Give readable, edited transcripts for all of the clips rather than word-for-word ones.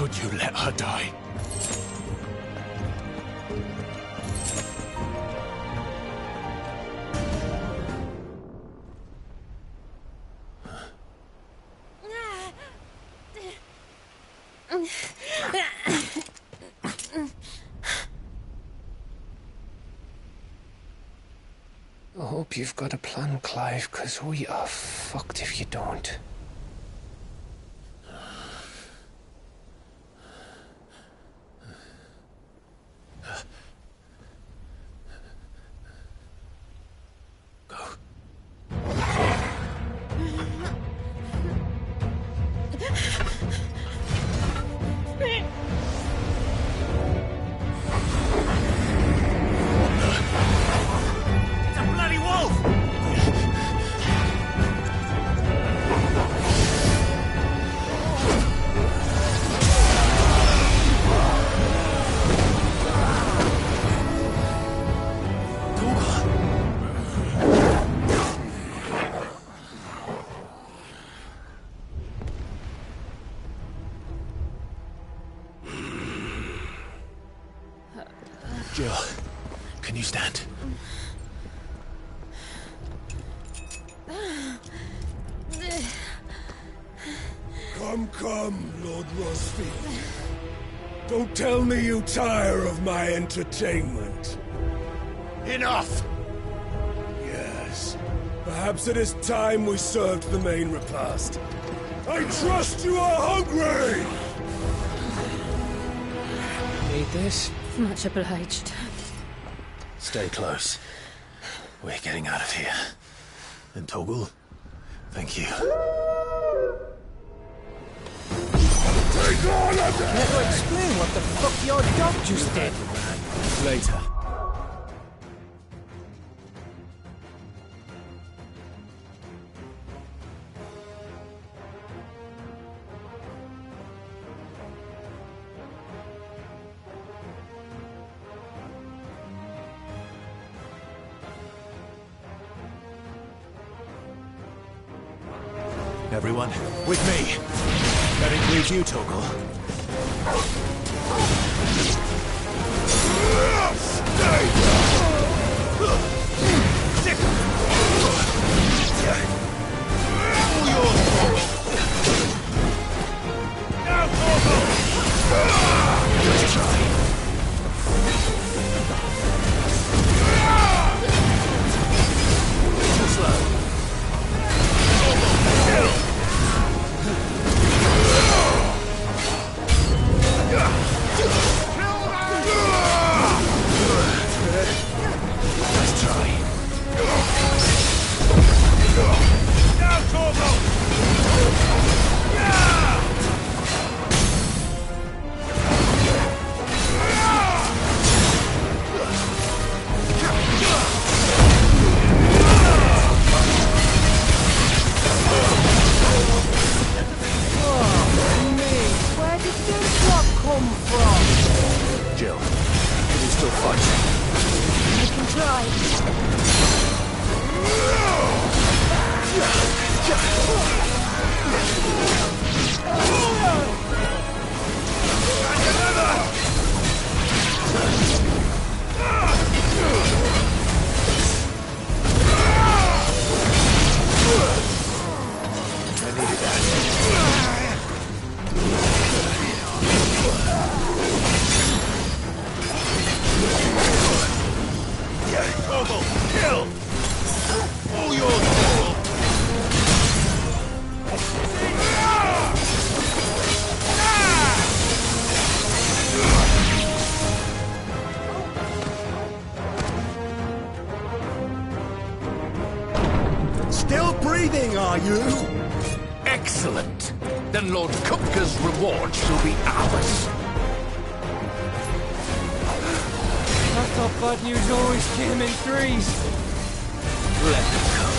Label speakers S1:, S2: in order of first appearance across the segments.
S1: could you let her die?
S2: I hope you've got a plan, Clive, because we are fucked if you don't.
S1: Jill, can you stand?
S3: Come, Lord Rosfield. Don't tell me you tire of my entertainment.
S1: Enough!
S3: Yes. Perhaps it is time we served the main repast. I trust you are hungry!
S2: Need this?
S4: Much obliged.
S1: Stay close. We're getting out of here. And Toggle, thank you.
S3: Take all of them!
S2: Never explain what the fuck your dog just did.
S1: Later. Everyone, with me. That includes you, Toggle. Let's try. Too slow. Let's try. Now, Torgo! Jill, can you still fight?
S4: I can try.
S1: I needed that. Toggle, kill! All yours, Toggle!
S5: Still breathing, are you? Excellent. Then Lord Kupka's reward shall be ours.
S2: I thought bad news always came in threes.
S5: Let them come.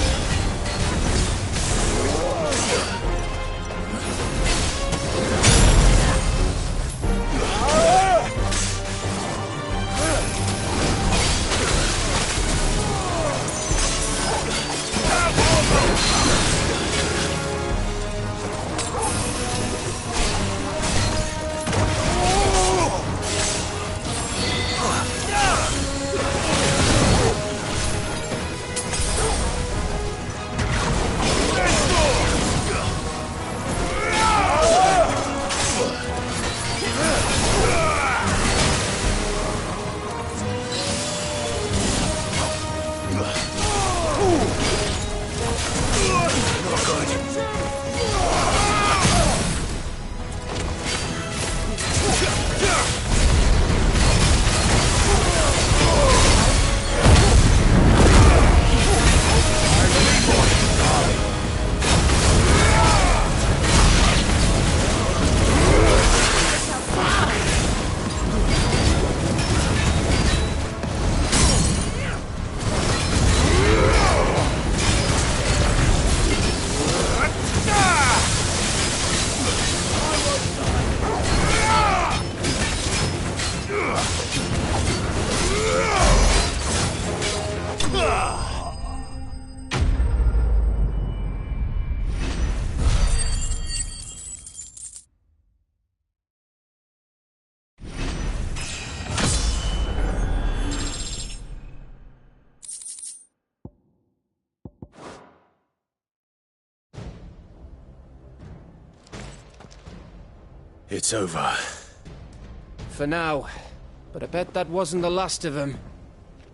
S1: It's over.
S2: For now. But I bet that wasn't the last of them.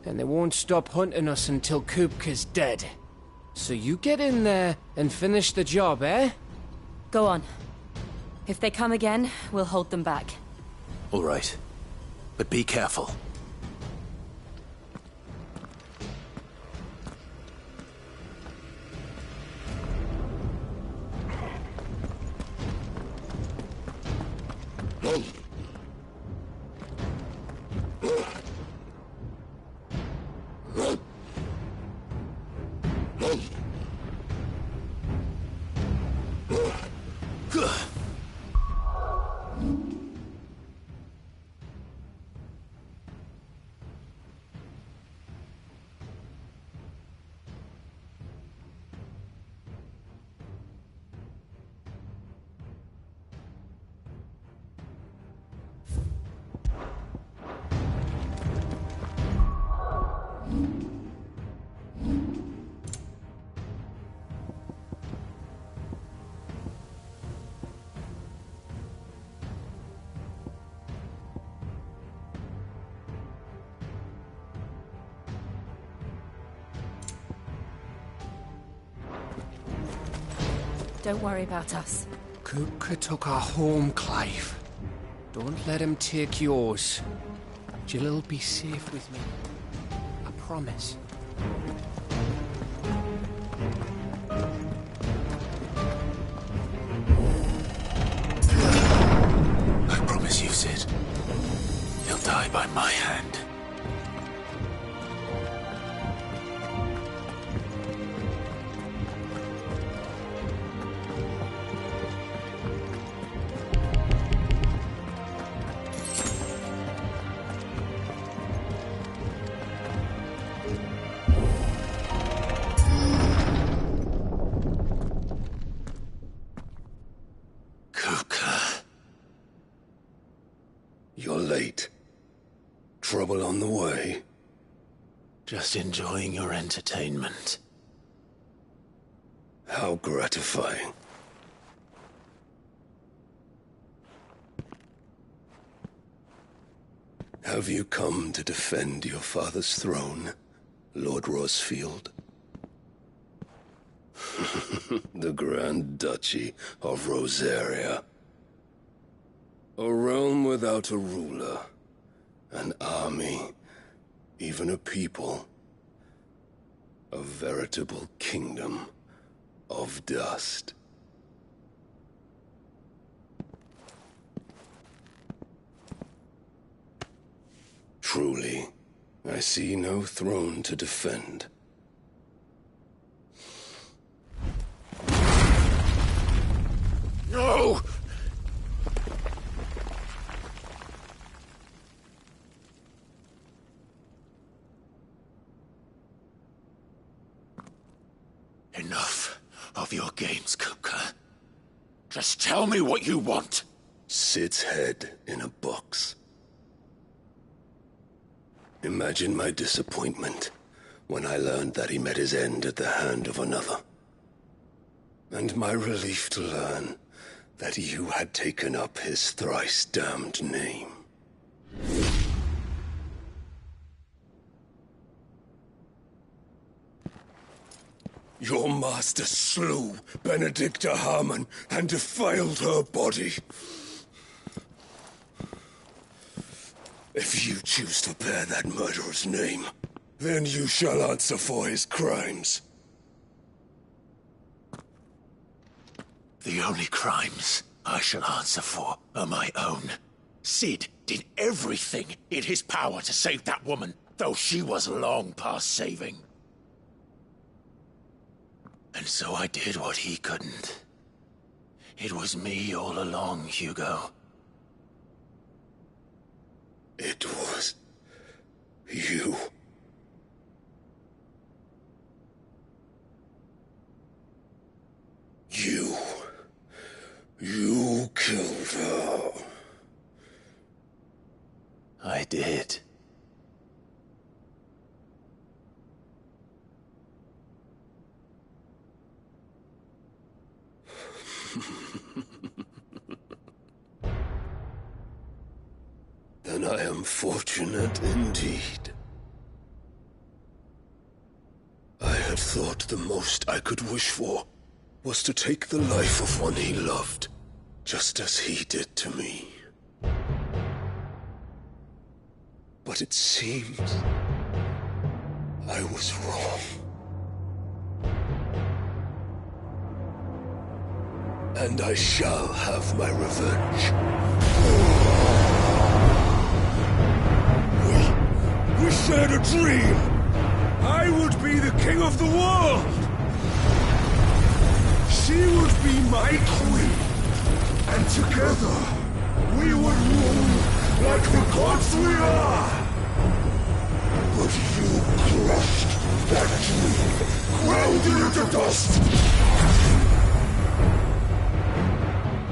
S2: And they won't stop hunting us until Kupka's dead. So you get in there and finish the job, eh?
S4: Go on. If they come again, we'll hold them back.
S1: All right. But be careful.
S4: Don't worry about us.
S2: Kupka took our home, Clive. Don't let him take yours. Jill'll be safe with me. I promise.
S1: I promise you, Sid. He'll die by my hand.
S3: You're late. Trouble on the way?
S1: Just enjoying your entertainment.
S3: How gratifying. Have you come to defend your father's throne, Lord Rosfield? The Grand Duchy of Rosaria. A realm without a ruler, an army, even a people. A veritable kingdom of dust. Truly, I see no throne to defend.
S5: No! Enough of your games, Kupka. Just tell me what you want.
S3: Sid's head in a box. Imagine my disappointment when I learned that he met his end at the hand of another. And my relief to learn that you had taken up his thrice-damned name. Your master slew Benedicta Harmon and defiled her body. If you choose to bear that murderer's name, then you shall answer for his crimes.
S1: The only crimes I shall answer for are my own.
S5: Sid did everything in his power to save that woman, though she was long past saving.
S1: And so I did what he couldn't. It was me all along, Hugo.
S3: It was you. You killed her.
S1: I did.
S3: Unfortunate indeed. I had thought the most I could wish for was to take the life of one he loved, just as he did to me. But it seems I was wrong. And I shall have my revenge. We shared a dream! I would be the king of the world! She would be my queen! And together, we would rule like the gods we are! But you crushed that dream, ground it into dust!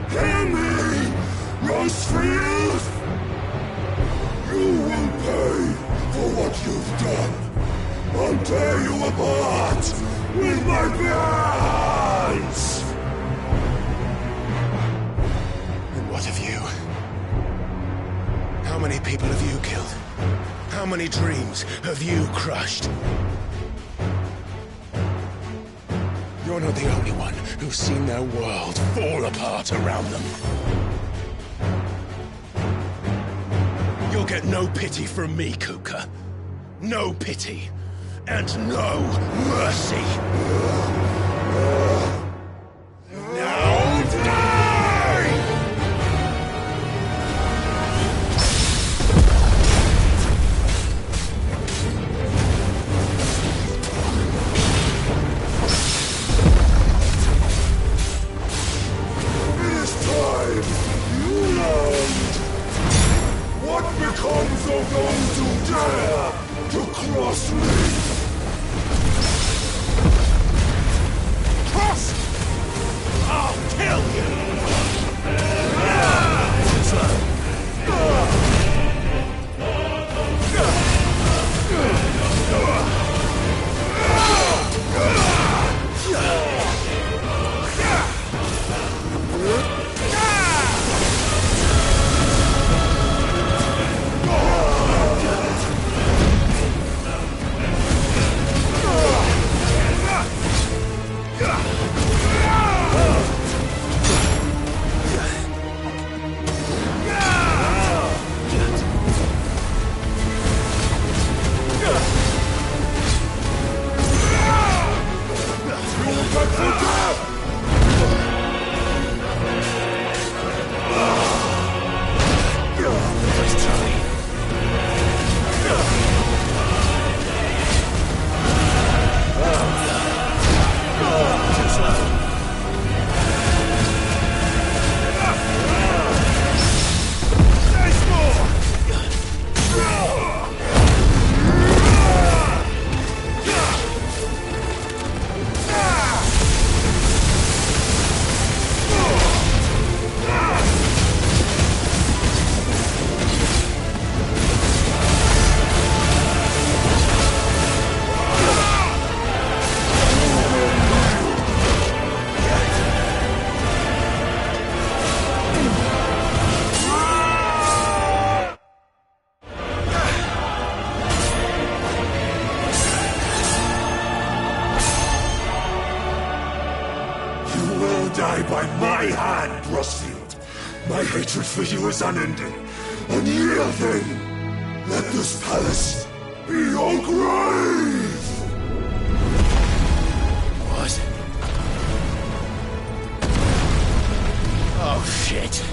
S3: Hear me, Rosefield! You will pay for what you've done. I'll tear you apart with my hands!
S1: And what of you? How many people have you killed? How many dreams have you crushed? You're not the only one who's seen their world fall apart around them. You'll get no pity from me, Kupka. No pity. And no mercy. Now die!
S3: It is time you learned what becomes of those who dare to cross me.
S1: Cross! I'll kill you!
S3: Die by my hand, Rosefield. My hatred for you is unending, unyielding. Let this palace be your grave!
S1: What? Oh, shit.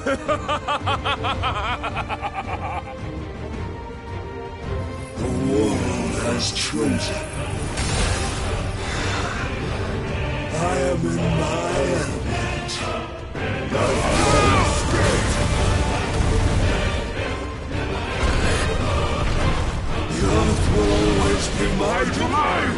S3: The world has chosen. I am in my element. The earth will always be my domain.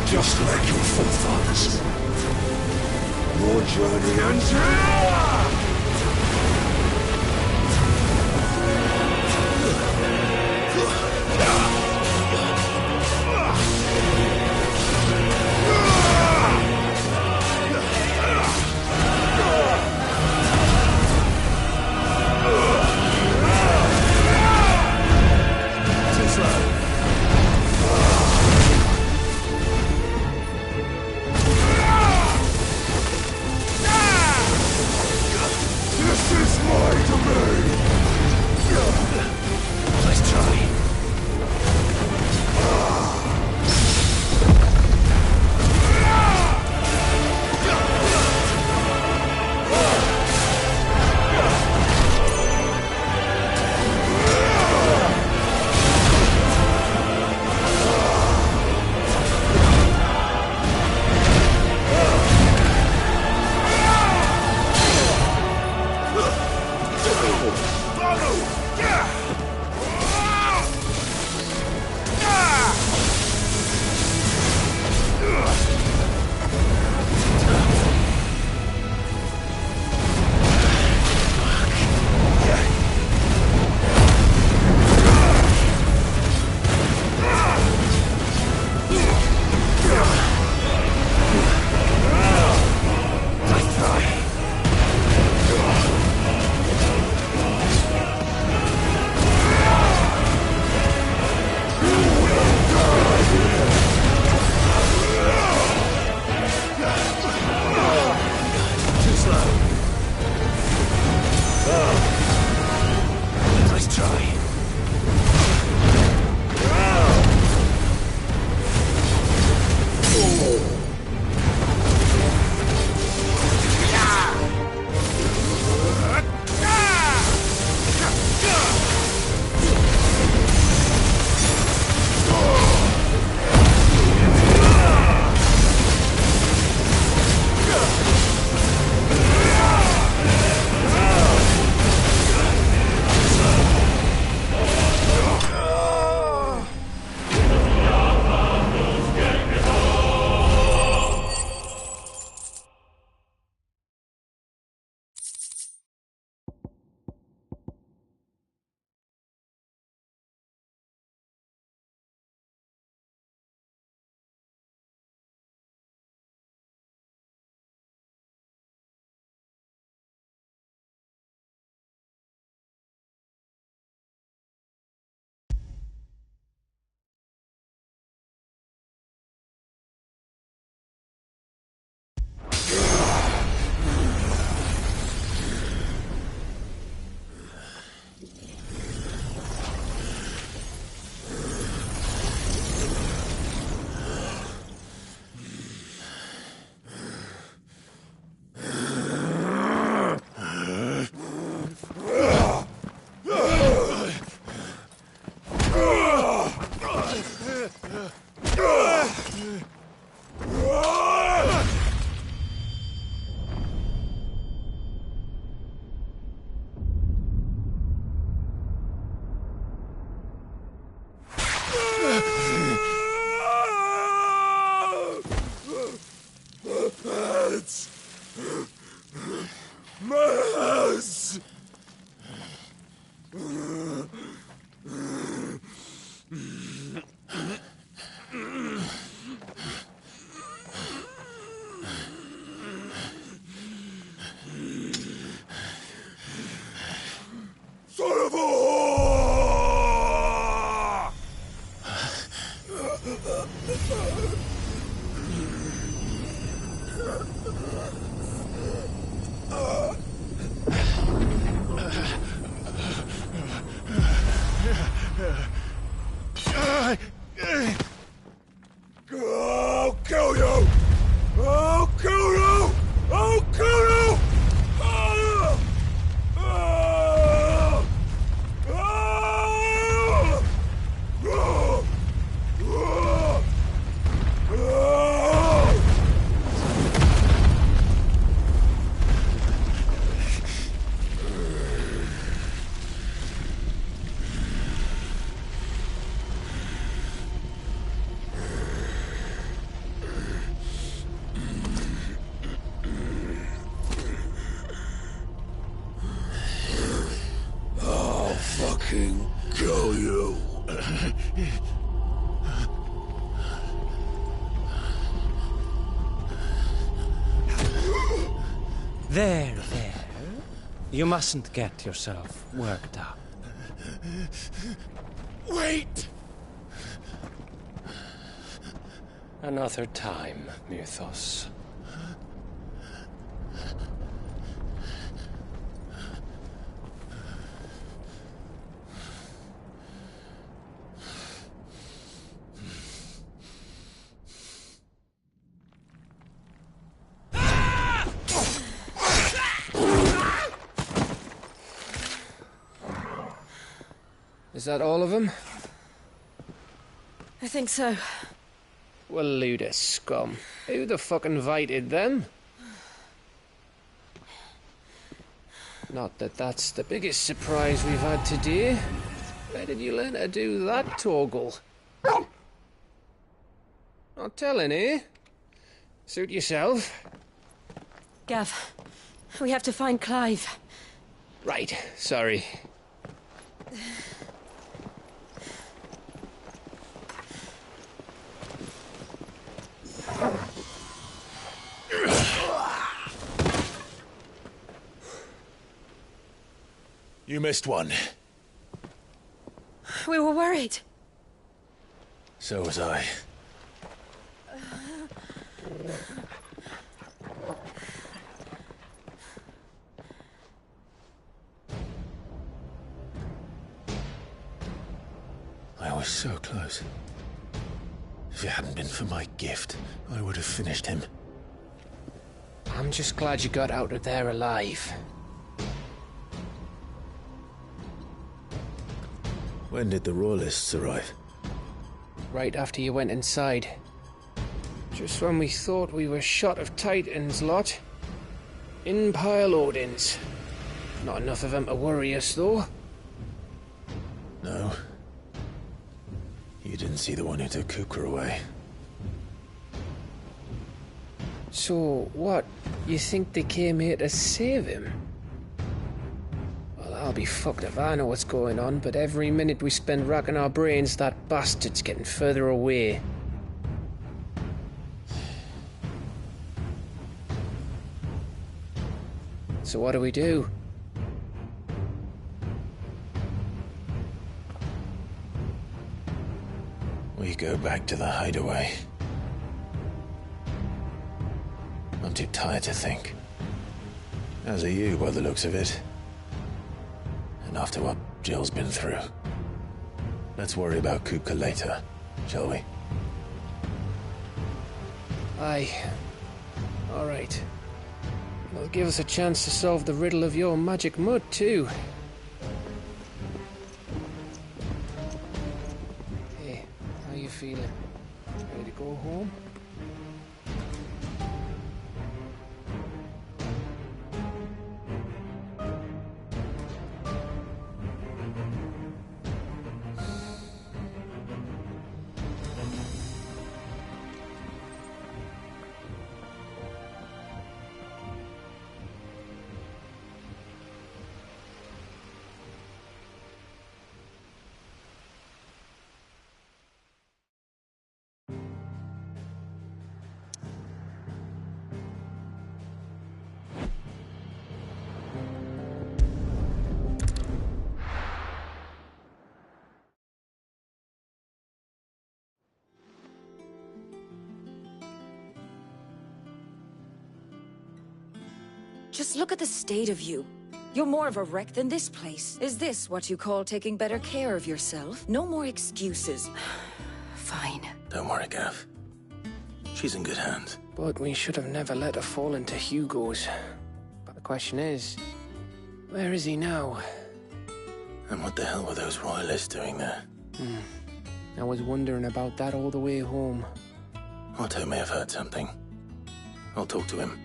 S3: Just like your forefathers. Your journey ends here!
S2: There. You mustn't get yourself worked up.
S1: Wait!
S2: Another time, Mythos. Is that all of them?
S4: I think so.
S2: Well, load of scum. Who the fuck invited them? Not that that's the biggest surprise we've had today. Where did you learn to do that, Torgal? Not telling, eh? Suit yourself.
S4: Gav, we have to find Clive.
S2: Right, sorry.
S1: You missed one.
S4: We were worried.
S1: So was I. I was so close. If it hadn't been for my gift, I would have finished him.
S2: I'm just glad you got out of there alive.
S1: When did the Royalists arrive?
S2: Right after you went inside. Just when we thought we were shot of Titans, lot. In pile Odins. Not enough of them to worry us, though.
S1: No. You didn't see the one who took Kupka away.
S2: So, what? You think they came here to save him? Well, I'll be fucked if I know what's going on, but every minute we spend racking our brains, that bastard's getting further away. So what do we do?
S1: We go back to the hideaway. I'm too tired to think. As are you, by the looks of it. And after what Jill's been through. Let's worry about Kupka later, shall we?
S2: Aye. All right. It'll give us a chance to solve the riddle of your magic mud, too. Hey, how you feeling? Ready to go home?
S4: Just look at the state of you. You're more of a wreck than this place. Is this what you call taking better care of yourself? No more excuses. Fine.
S1: Don't worry, Gav. She's in good hands.
S2: But we should have never let her fall into Hugo's. But the question is, where is he now?
S1: And what the hell were those Royalists doing there?
S2: I was wondering about that all the way home.
S1: Otto may have heard something. I'll talk to him.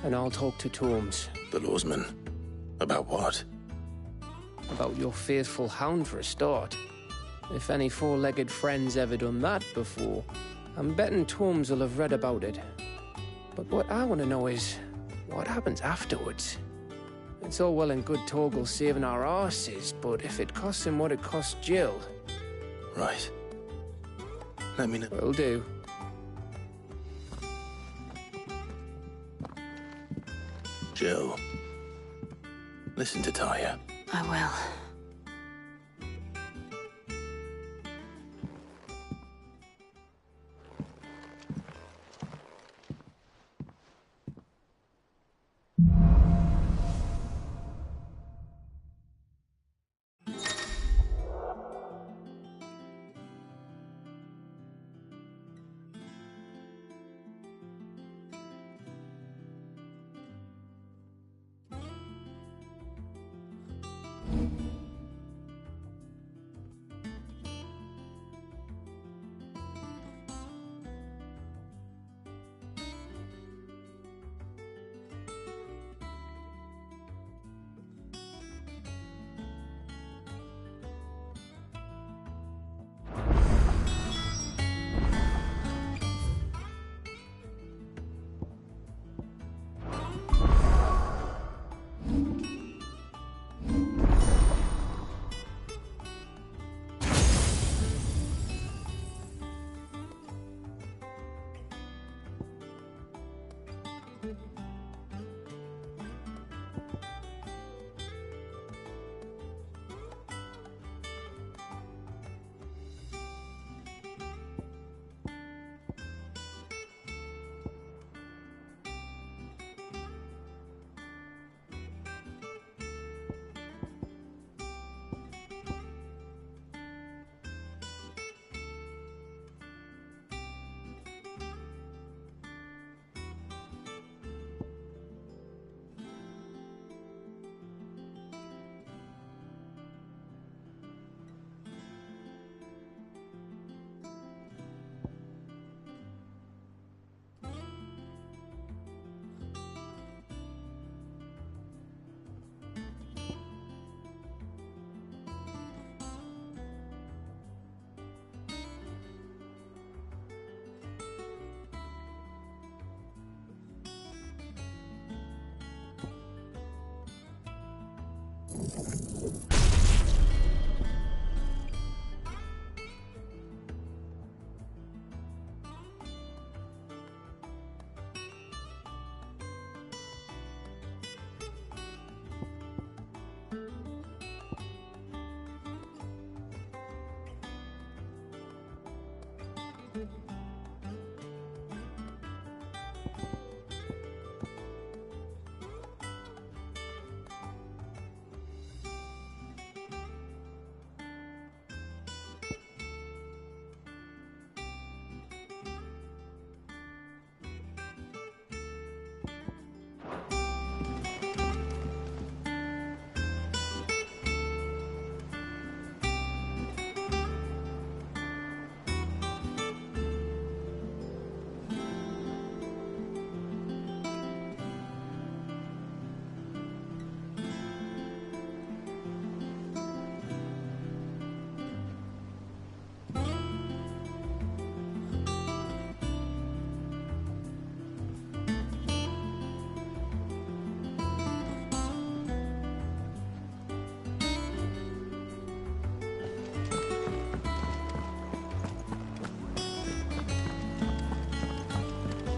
S2: And I'll talk to Tomes.
S1: The lawsman. About what?
S2: About your faithful hound for a start. If any four-legged friend's ever done that before, I'm betting Tomes will have read about it. But what I want to know is, what happens afterwards? It's all well and good Torgal saving our arses, but if it costs him what it cost Jill,
S1: Right. Let me know.
S2: Will do.
S1: Jill, listen to Taya.
S4: I will.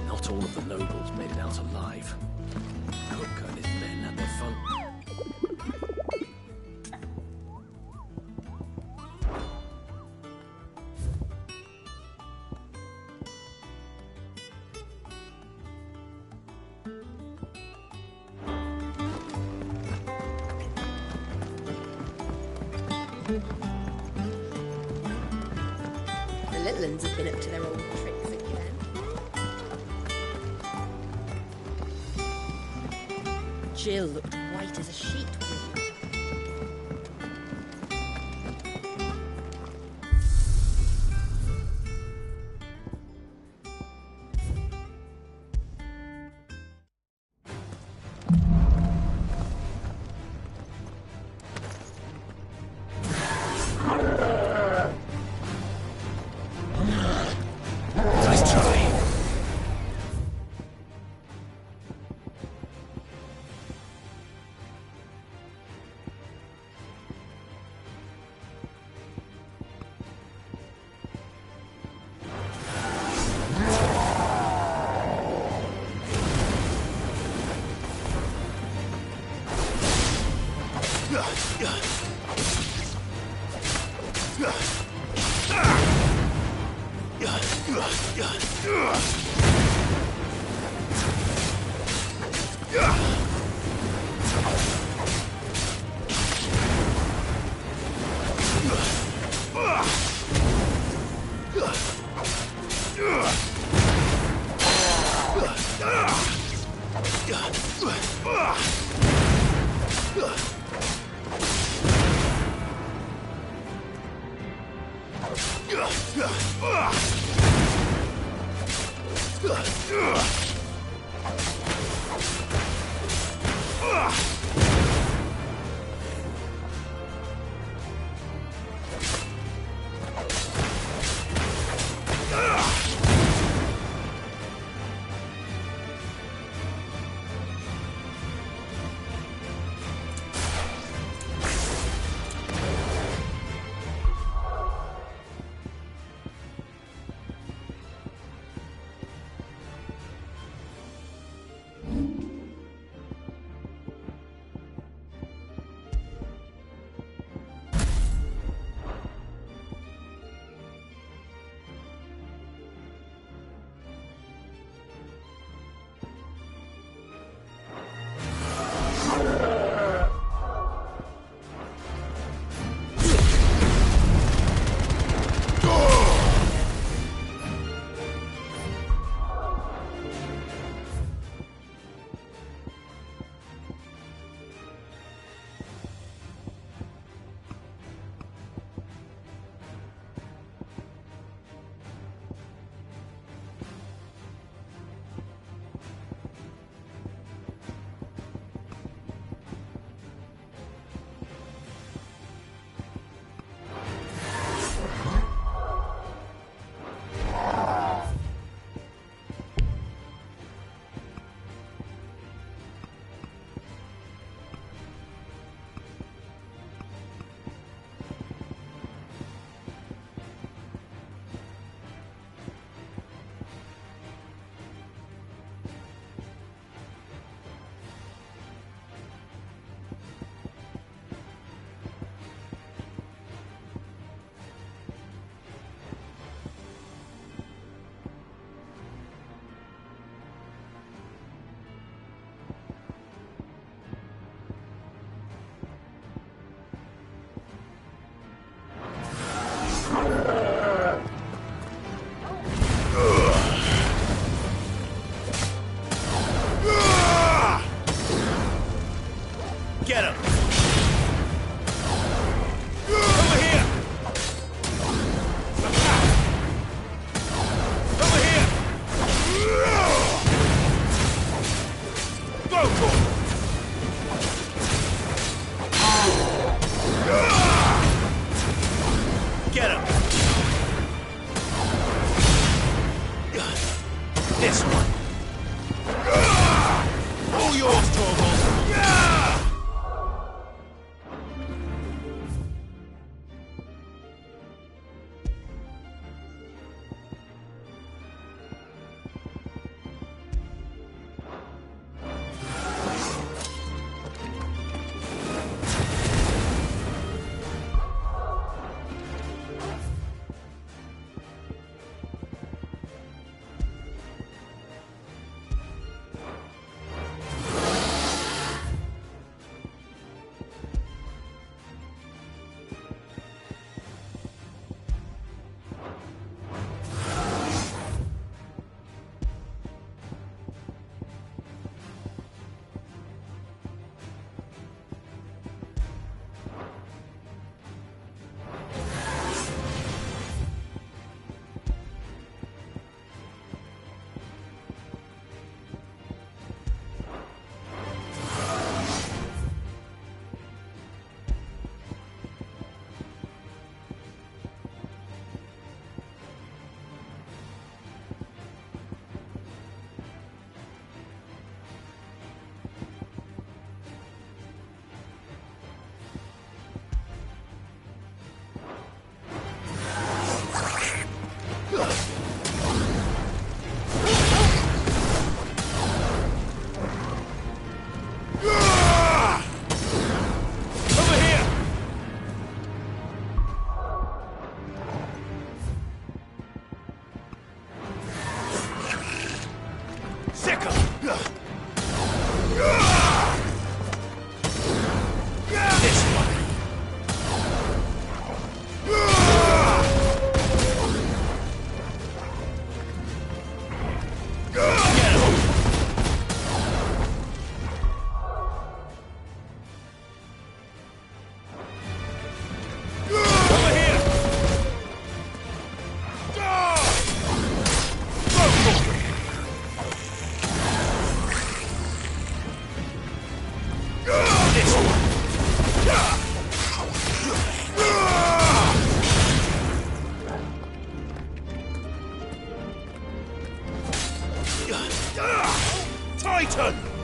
S5: Not all of the nobles made it out alive. Kupka and his men had their fun.
S6: The little ones have been up to their old tricks again. Jill looked white as a sheet when we
S5: Nice try. Titan!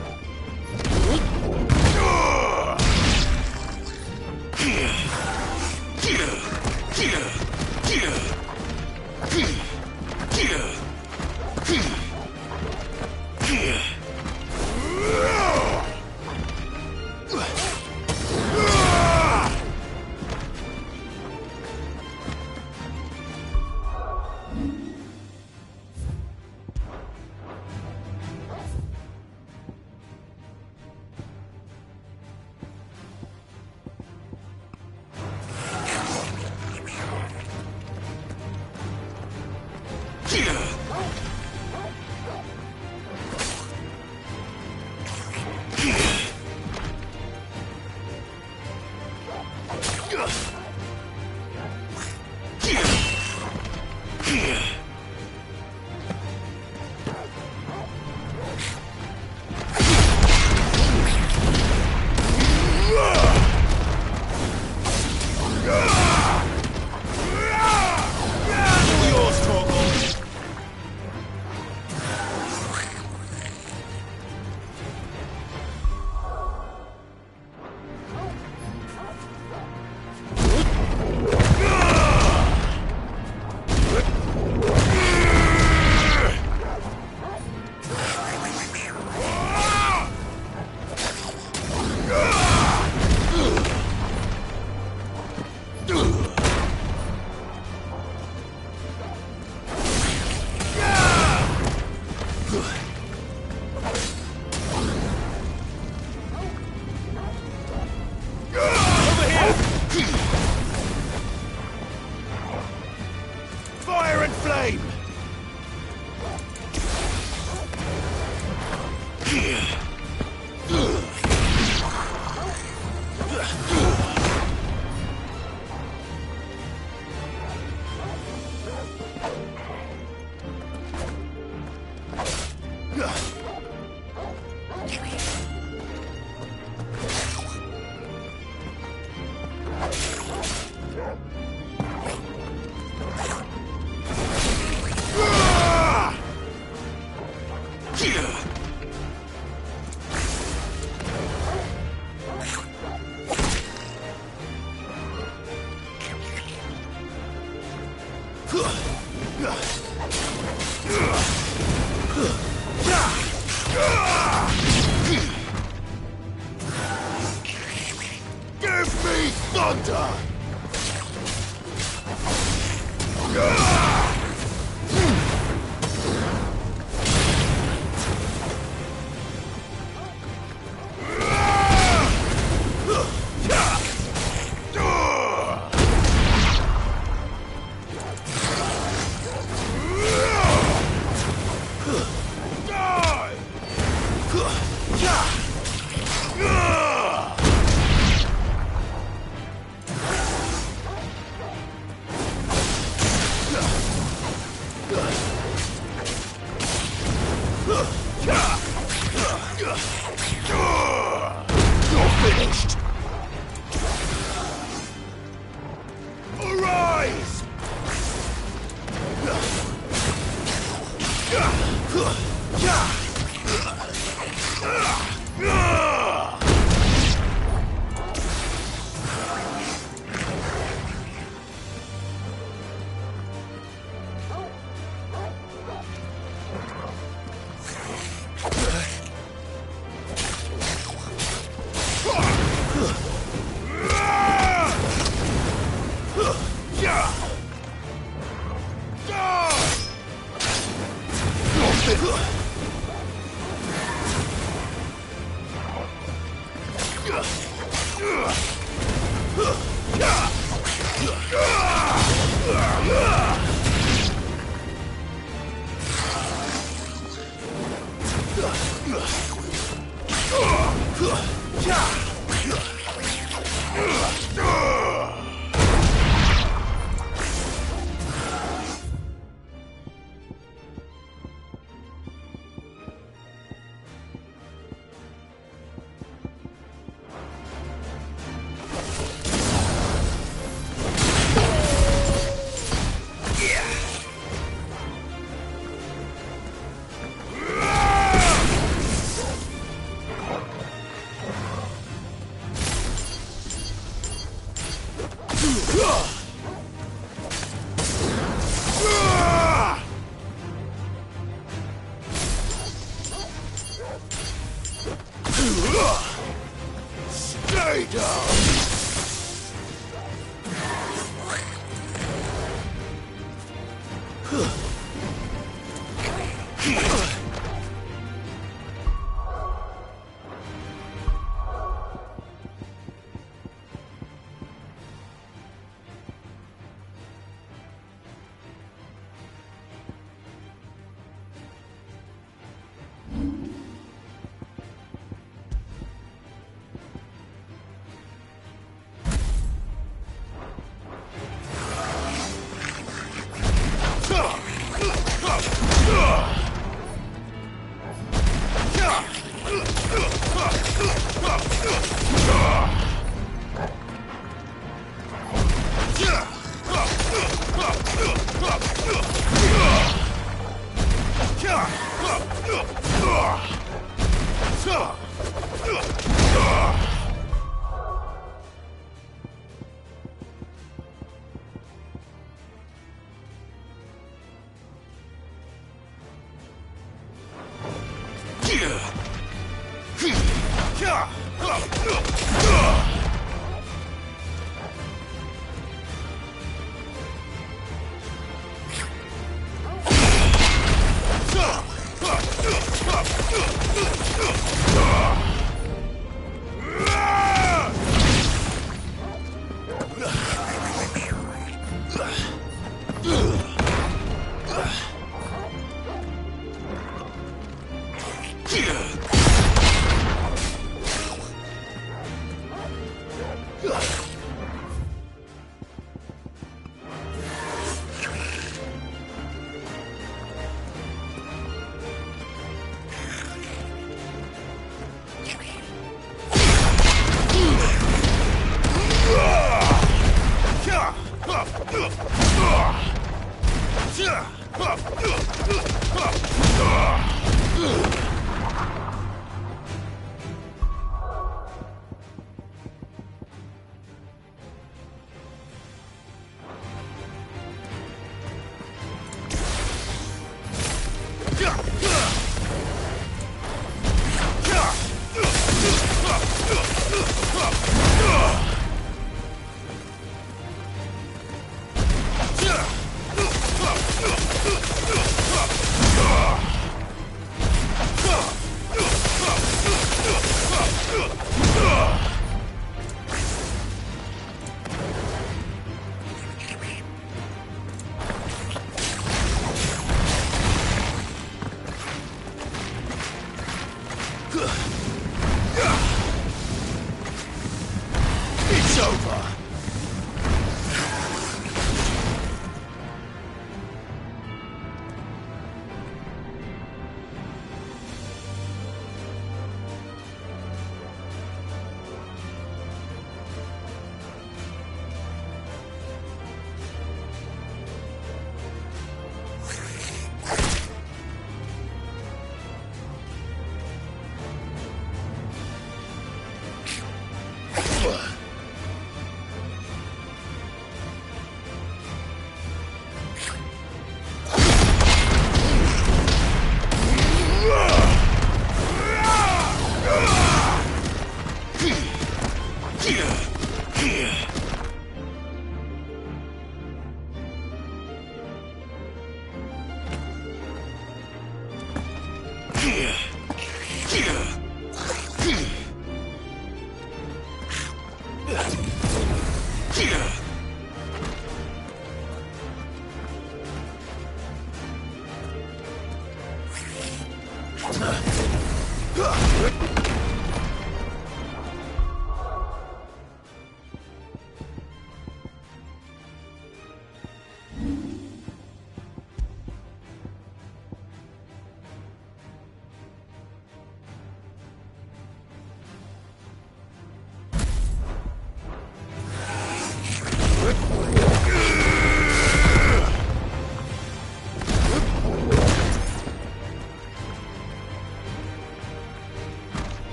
S5: Fire and flame! Give me thunder! You're finished! Arise!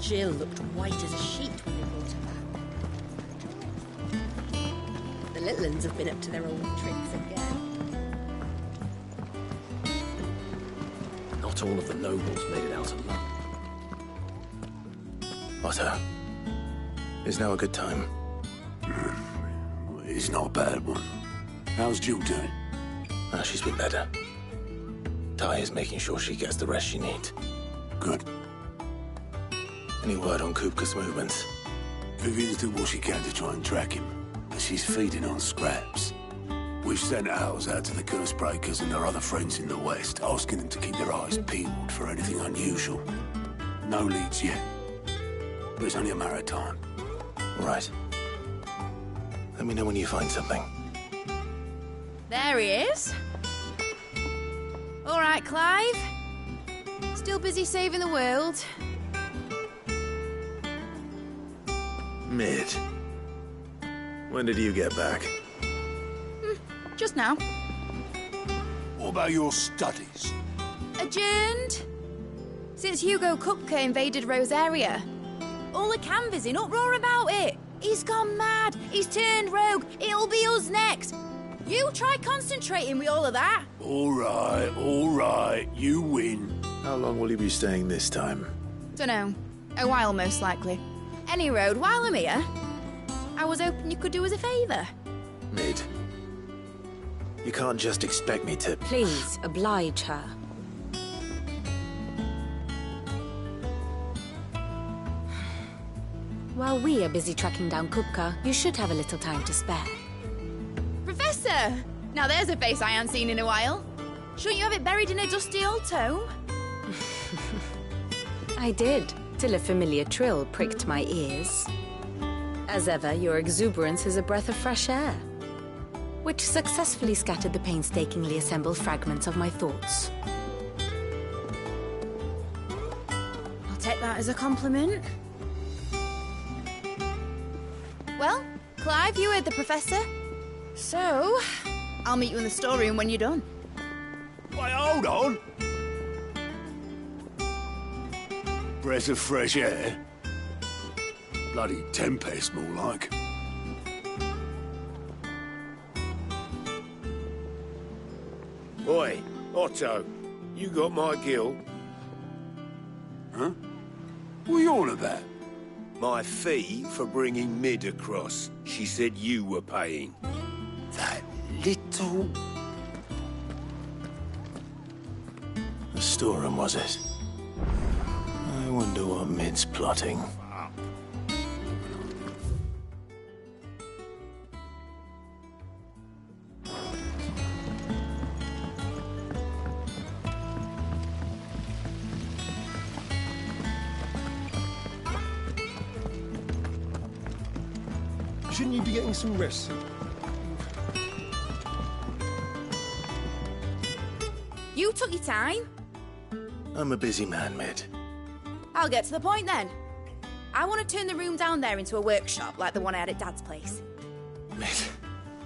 S6: Jill looked white as a sheet when they brought her back. The little uns have been up to their old tricks again.
S7: Not all of the nobles made it out alive.
S1: Otto, is now a good time?
S3: It's not a bad one. How's Jill doing?
S1: She's been better. Ty is making sure she gets the rest she needs.
S3: Good.
S1: Any word on Kupka's movements?
S3: Vivian's doing what she can to try and track him, but she's feeding on scraps. We've sent ours out to the Cursebreakers and their other friends in the west, asking them to keep their eyes peeled for anything unusual. No leads yet, but it's only a matter of time.
S1: Right. Let me know when you find something.
S8: There he is. All right, Clive. Still busy saving the world.
S1: Mid. When did you get back?
S8: Just now.
S3: What about your studies?
S8: Adjourned. Since Hugo Kupka invaded Rosaria. All the canvass in uproar about it. He's gone mad. He's turned rogue. It'll be us next. You try concentrating with all of that.
S3: All right. You win.
S1: How long will you be staying this time?
S8: Dunno. A while, most likely. Any road, while I'm here, I was hoping you could do us a favour.
S1: Mid. You can't just expect me to...
S4: Please, oblige her. While we are busy tracking down Kupka, you should have a little time to spare.
S8: Professor! Now there's a face I haven't seen in a while. Shouldn't you have it buried in a dusty old tome?
S4: I did, till a familiar trill pricked my ears. As ever, your exuberance is a breath of fresh air, which successfully scattered the painstakingly assembled fragments of my thoughts.
S8: I'll take that as a compliment. Well, Clive, you heard the Professor. So, I'll meet you in the storeroom when you're done.
S3: Wait, hold on. Breath of fresh air. Bloody tempest, more like.
S9: Oi, Otto, you got my gill?
S3: Huh? What are you on about?
S9: My fee for bringing Mid across. She said you were paying.
S3: That little...
S1: The storeroom, was it? I wonder what Mid's plotting.
S10: Shouldn't you be getting some rest?
S8: You took your time.
S1: I'm a busy man, Mid.
S8: I'll get to the point then. I want to turn the room down there into a workshop like the one I had at Dad's place.
S1: Mid,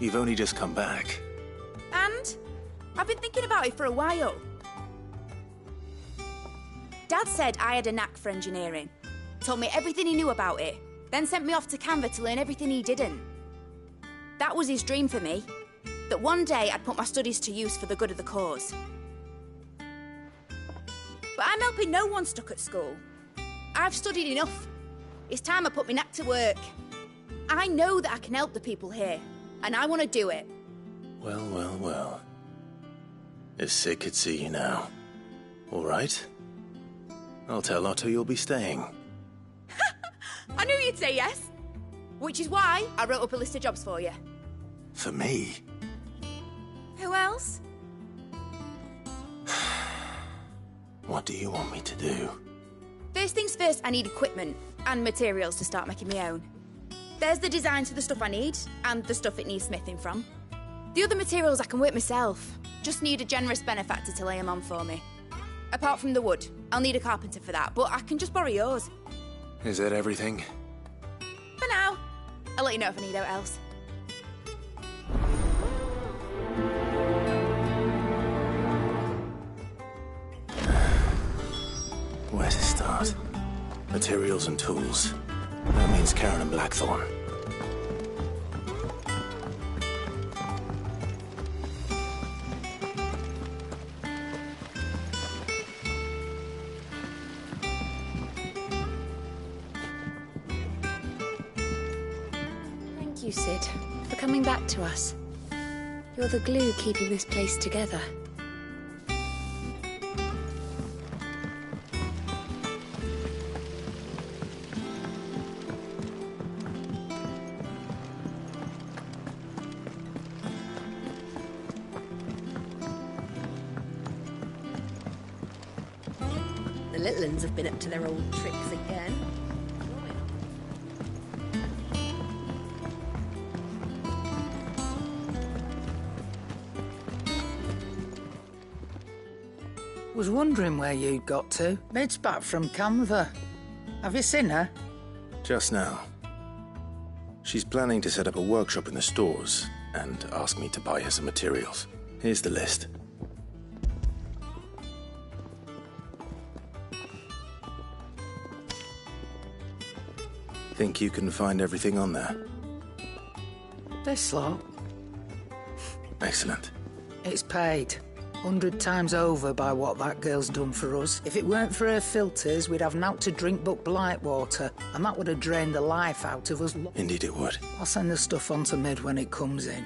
S1: you've only just come back.
S8: And I've been thinking about it for a while. Dad said I had a knack for engineering. Told me everything he knew about it. Then sent me off to Canva to learn everything he didn't. That was his dream for me. That one day I'd put my studies to use for the good of the cause. But I'm helping no one stuck at school. I've studied enough. It's time I put my knack to work. I know that I can help the people here, and I want to do it.
S1: Well. If Sid could see you now. All right. I'll tell Otto you'll be staying.
S8: I knew you'd say yes. Which is why I wrote up a list of jobs for you.
S1: For me?
S8: Who else?
S1: What do you want me to do?
S8: First things first, I need equipment and materials to start making my own. There's the designs for the stuff I need, and the stuff it needs smithing from. The other materials I can work myself. Just need a generous benefactor to lay them on for me. Apart from the wood, I'll need a carpenter for that, but I can just borrow yours.
S1: Is that everything?
S8: For now. I'll let you know if I need out else.
S1: Where to start? Materials and tools. That means Karen and Blackthorn.
S4: Thank you, Sid, for coming back to us. You're the glue keeping this place together.
S6: The little ones have been up to their old tricks again.
S11: Was wondering where you'd got to. Mid's back from Canva. Have you seen her?
S1: Just now. She's planning to set up a workshop in the stores and asked me to buy her some materials. Here's the list. Think you can find everything on there?
S11: This lot.
S1: Excellent.
S11: It's paid. 100 times over by what that girl's done for us. If it weren't for her filters, we'd have naught to drink but blight water, and that would have drained the life out of us.
S1: Indeed it would.
S11: I'll send the stuff on to Mid when it comes in.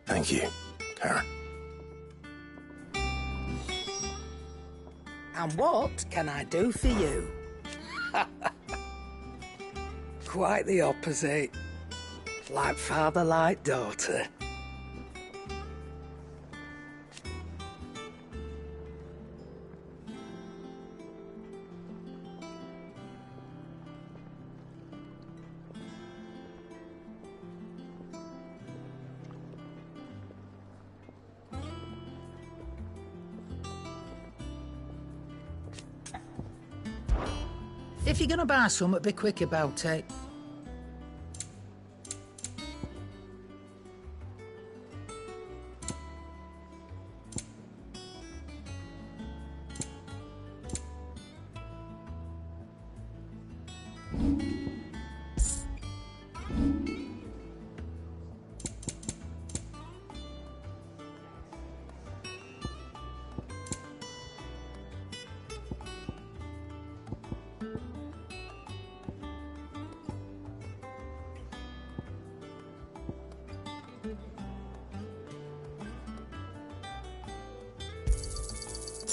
S1: Thank you, Karen.
S11: And what can I do for you? Quite the opposite. Like father, like daughter. If you're gonna buy something, be quick about it.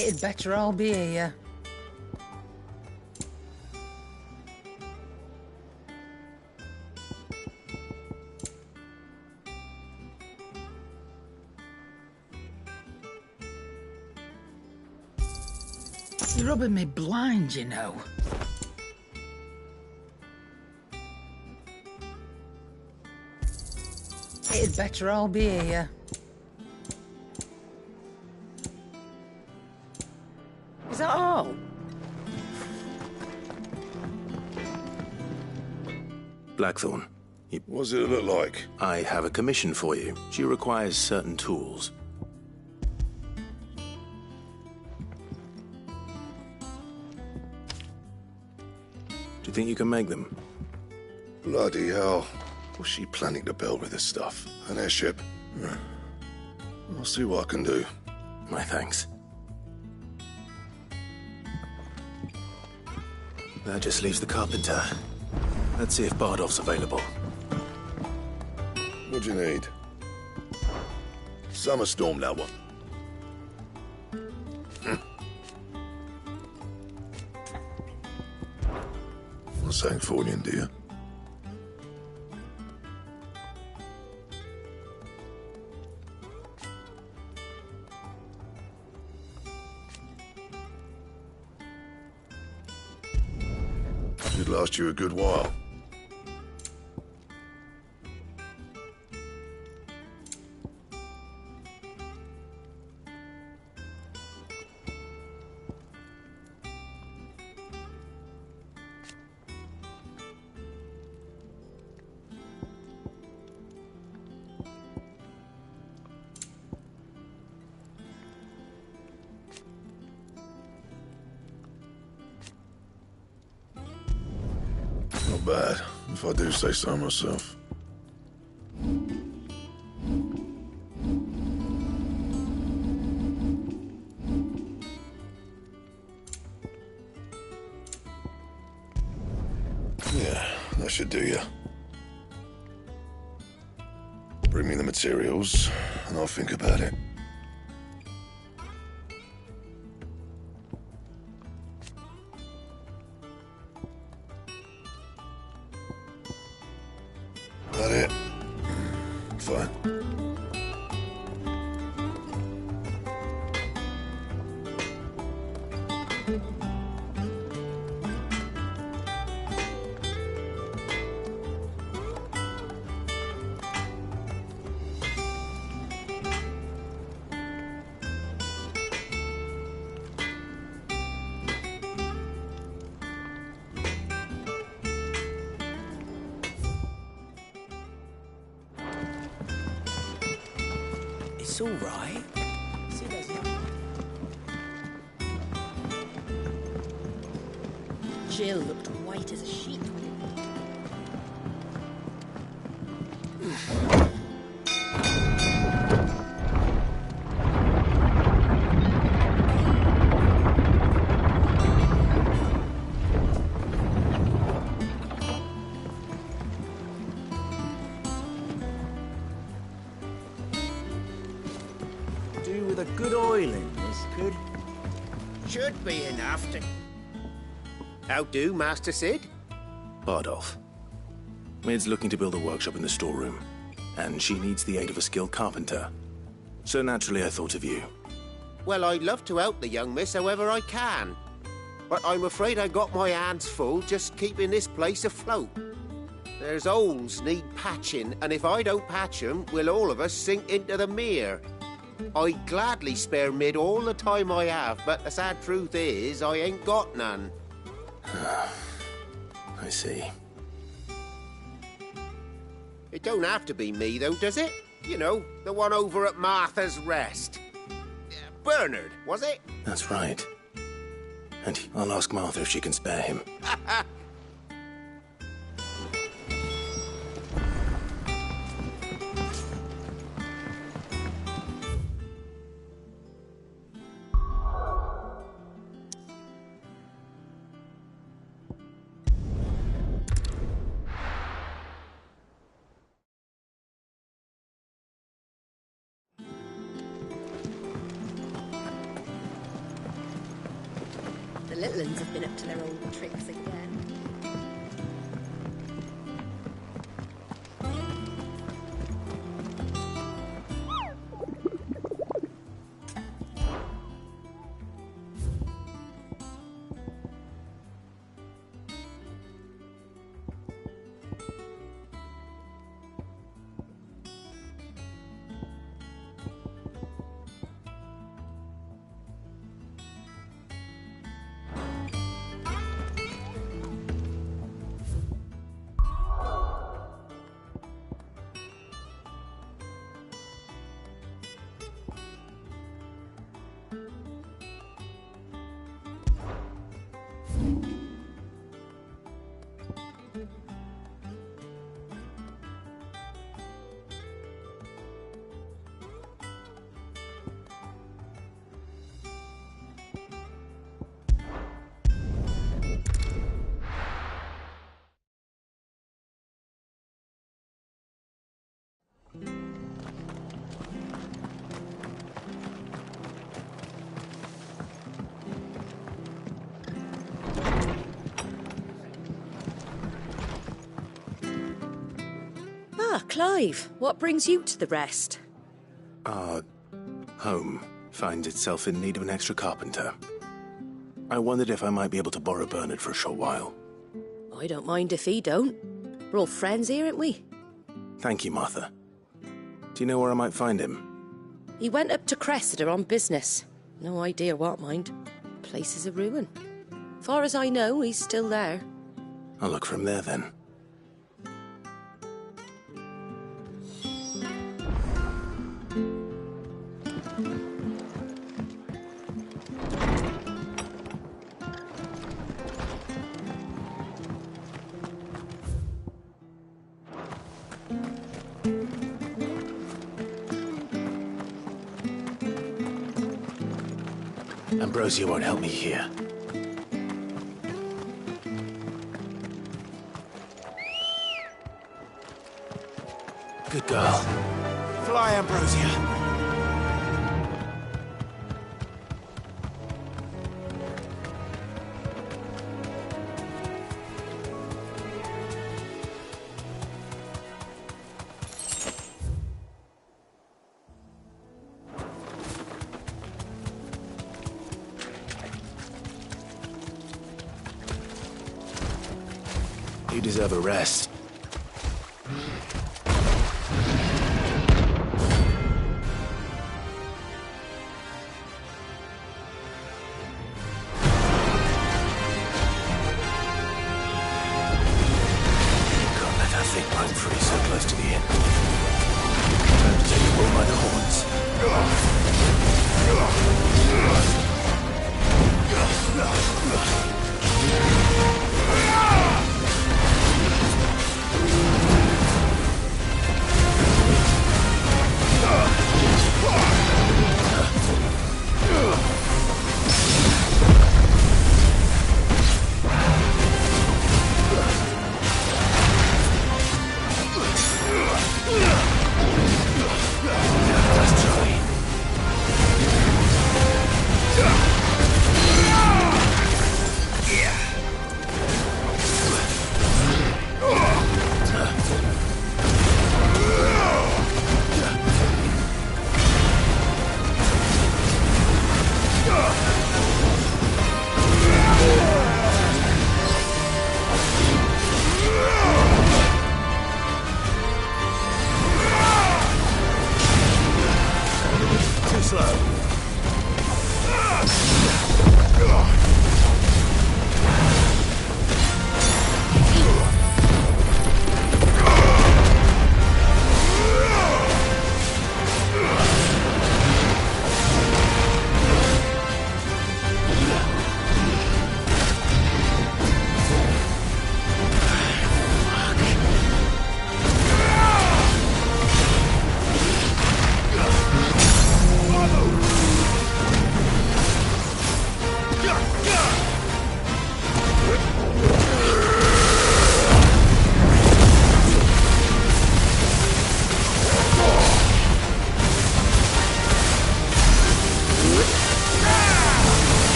S11: It'd better all be here. You're rubbing me blind, you know. It'd better all be here. Is that all?
S1: Blackthorn.
S10: What does it look like?
S1: I have a commission for you. She requires certain tools. Do you think you can make them?
S10: Bloody hell. What's she planning to build with this stuff? An airship? I'll see what I can do.
S1: My thanks. That just leaves the carpenter. Let's see if Bardov's available.
S10: What do you need? Summer storm, that one. Not saying Fornian, do you? Should last you a good while. bad, if I do say so myself. Yeah, that should do you. Bring me the materials, and I'll think about it. That it? Fine.
S12: It's all right.
S6: Jill looked white as a sheet when it...
S12: Do with a good oiling, this could.
S13: Should be enough to... How do, Master Sid?
S1: Bardolph. Mid's looking to build a workshop in the storeroom, and she needs the aid of a skilled carpenter. So naturally I thought of you.
S13: Well, I'd love to help the young miss however I can. But I'm afraid I got my hands full just keeping this place afloat. There's holes need patching, and if I don't patch them, we'll all of us sink into the mere. I'd gladly spare Mid all the time I have, but the sad truth is, I ain't got none.
S1: I see.
S13: It don't have to be me, though, does it? You know, the one over at Martha's Rest. Bernard, was it?
S1: That's right. And I'll ask Martha if she can spare him.
S6: The little uns have been up to their old tricks again.
S14: Ah, Clive, what brings you to the Rest?
S1: Our home finds itself in need of an extra carpenter. I wondered if I might be able to borrow Bernard for a short while.
S14: I don't mind if he don't. We're all friends here, aren't we?
S1: Thank you, Martha. Do you know where I might find him?
S14: He went up to Cressida on business. No idea what, mind. Place is a ruin. Far as I know, he's still there.
S1: I'll look for him there, then. Ambrosia won't help me here. Good girl.
S5: Fly, Ambrosia.
S1: You deserve a rest. Can't let her think I'm free so close to the inn. Time to take the bull by the horns.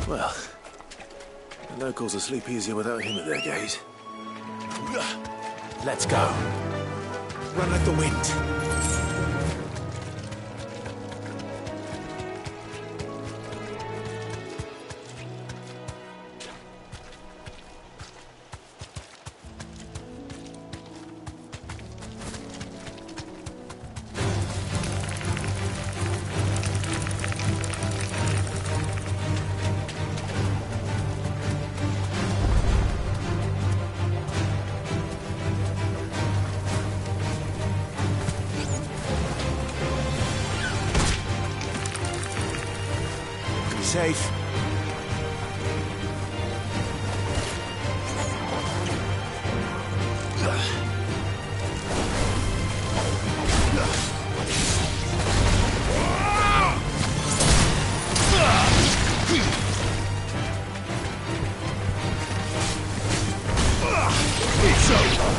S1: Well, the locals will sleep easier without him at their gate. Let's go. Run like the wind. Safe. It's over.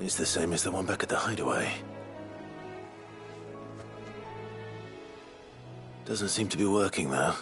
S1: It's the same as the one back at the hideaway. Doesn't seem to be working, though.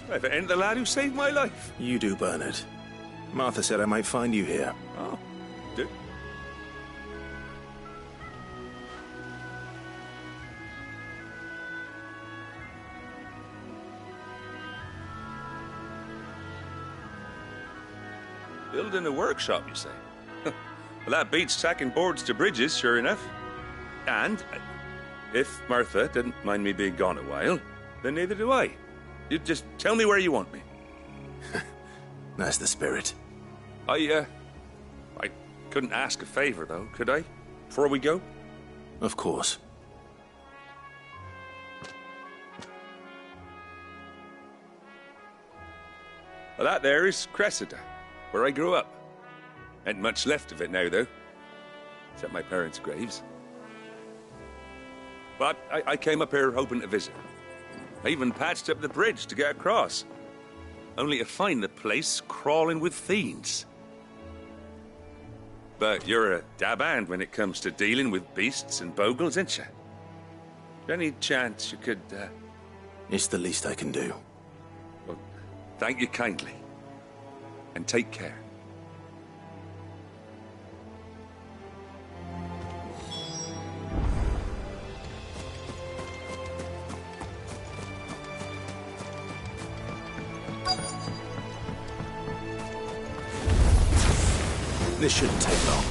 S9: If it ain't the lad who saved my life.
S1: You do, Bernard. Martha said I might find you here.
S9: Oh, do. Building a workshop, you say? Well, that beats tacking boards to bridges, sure enough. And if Martha didn't mind me being gone a while, then neither do I. You just tell me where you want me.
S1: That's the spirit.
S9: I couldn't ask a favor, though, could I? Before we go?
S1: Of course.
S9: Well, that there is Cressida, where I grew up. Ain't much left of it now, though. Except my parents' graves. But I came up here hoping to visit. I even patched up the bridge to get across. Only to find the place crawling with fiends. But you're a dab hand when it comes to dealing with beasts and bogles, ain't you? Any chance you could,
S1: It's the least I can do.
S9: Well, thank you kindly. And take care.
S1: This shouldn't take long.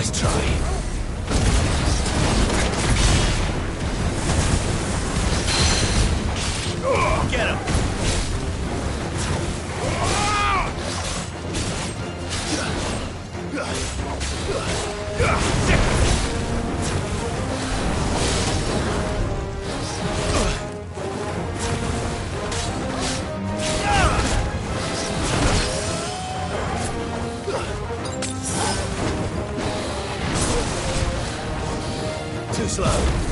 S1: Nice try.
S5: Get him!
S1: Too slow.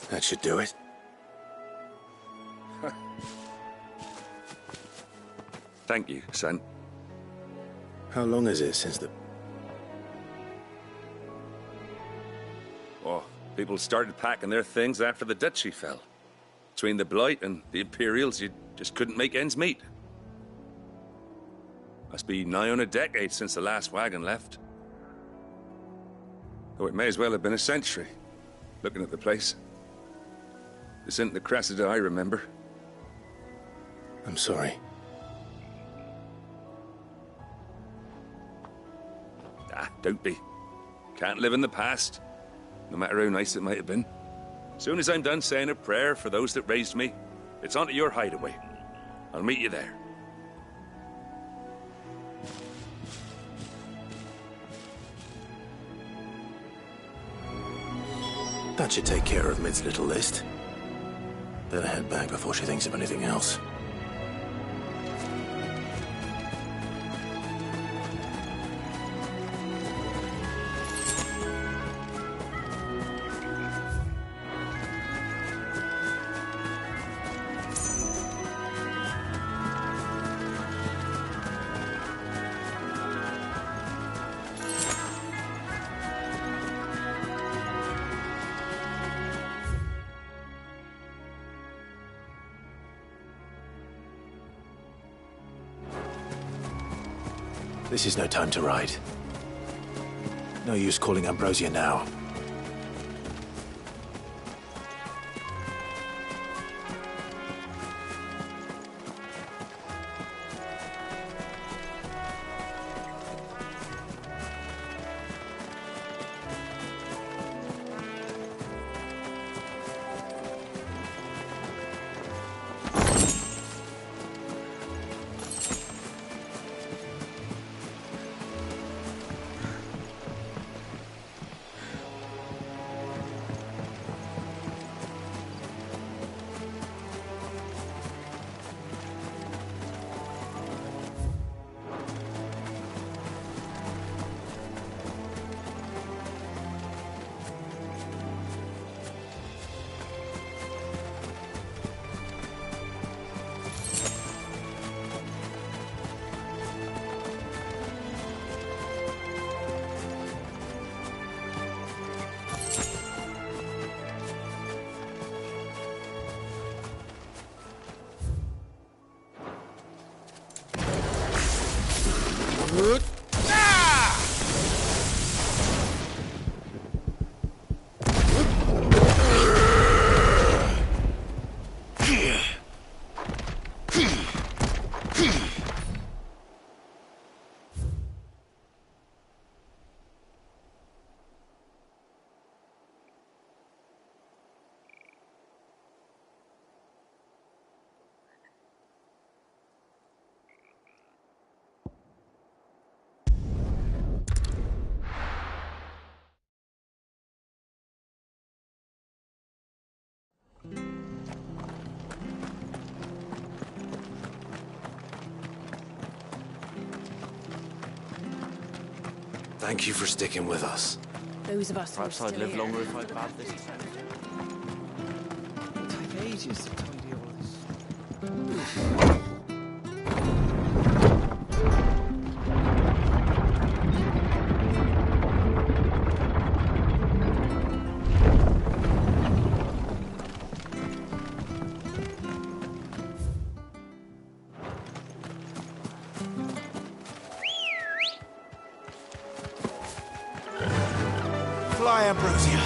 S3: That should do it.
S9: Thank you, son.
S1: How long is it since the...
S9: Oh, people started packing their things after the duchy fell. Between the Blight and the Imperials, you just couldn't make ends meet. Must be nigh on a decade since the last wagon left. Though it may as well have been a century, looking at the place. This isn't the Cressida I remember.
S1: I'm sorry.
S9: Ah, don't be. Can't live in the past, no matter how nice it might have been. Soon as I'm done saying a prayer for those that raised me, it's on to your hideaway. I'll meet you there.
S1: That should take care of Mid's little list. Better head back before she thinks of anything else. This is no time to ride. No use calling Ambrosia now. Thank you for sticking with us.
S6: Those of us who are
S12: Perhaps
S6: still
S12: I'd live
S6: here.
S12: longer if I'd bad this time. It'll take ages to tidy all this.
S5: Fly, Ambrosia.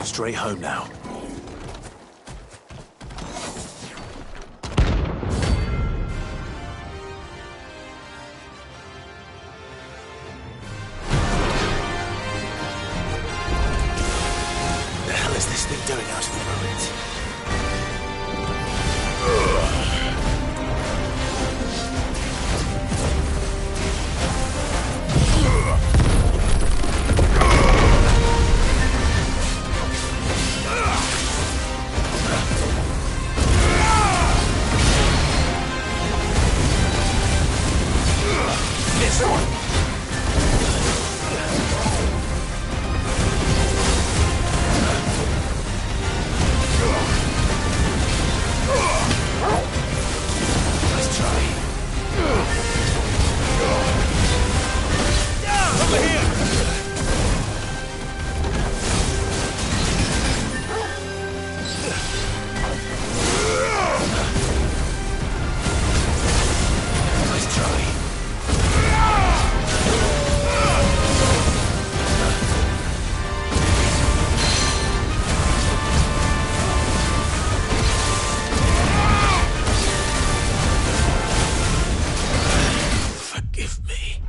S5: Straight home now. The hell is this thing doing out in the ruins? This one! Let's try. Over here! Let's try. Forgive me.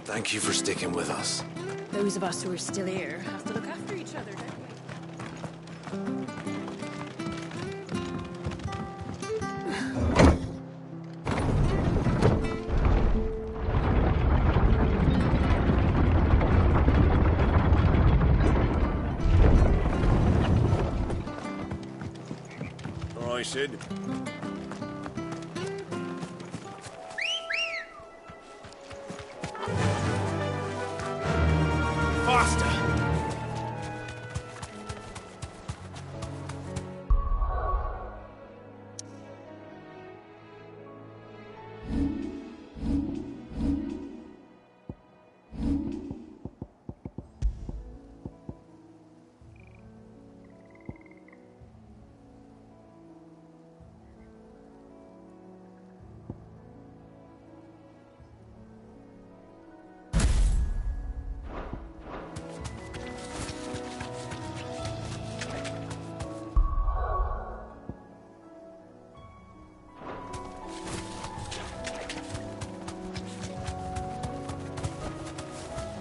S5: Thank you for sticking with us.
S6: Those of us who are still here have to look after each other, don't we?
S5: All right, Sid. Faster!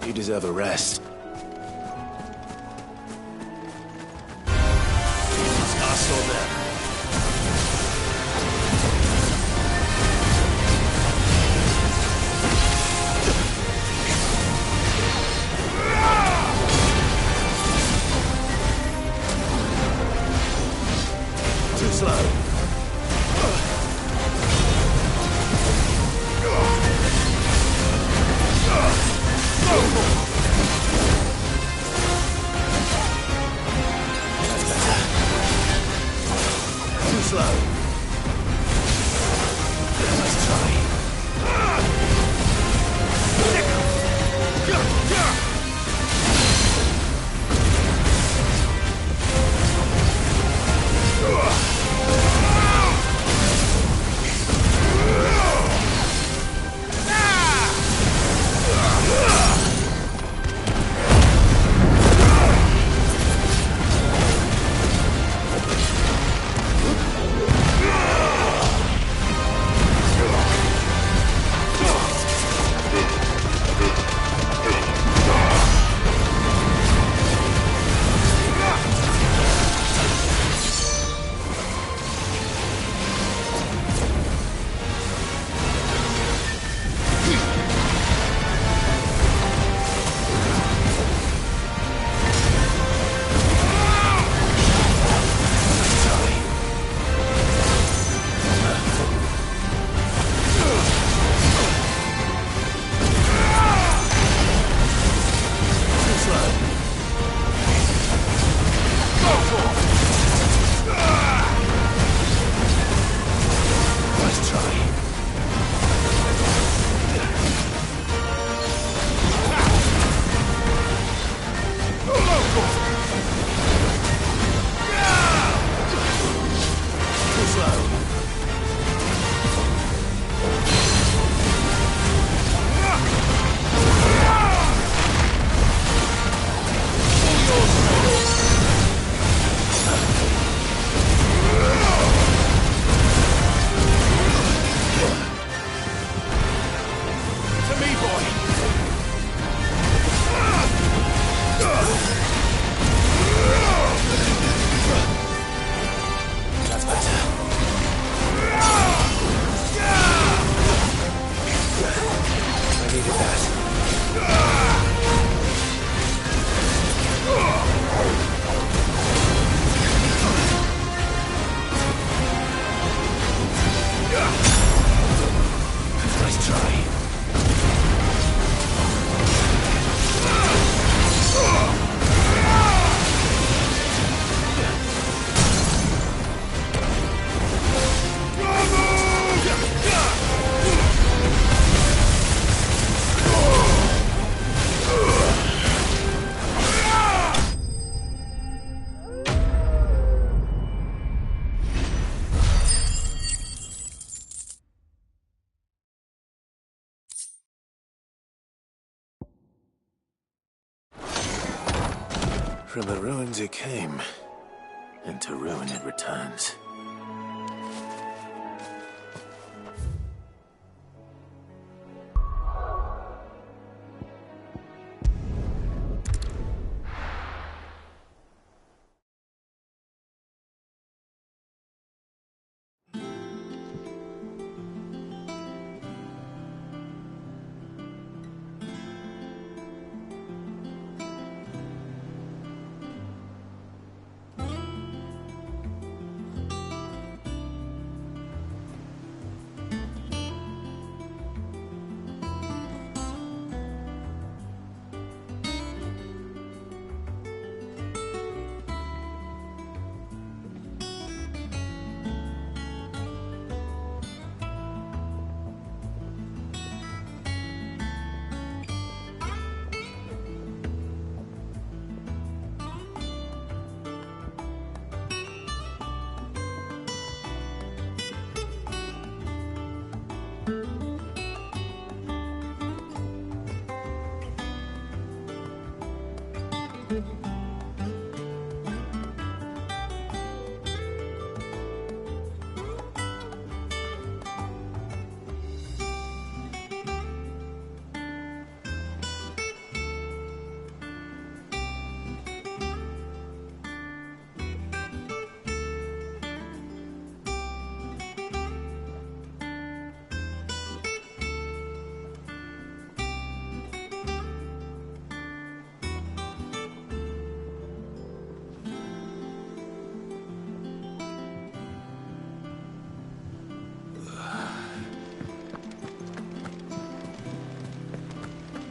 S1: You deserve a rest.
S5: I saw them.
S1: Too slow. Too slow. Let's try. From the ruins it came, and to ruin it returns.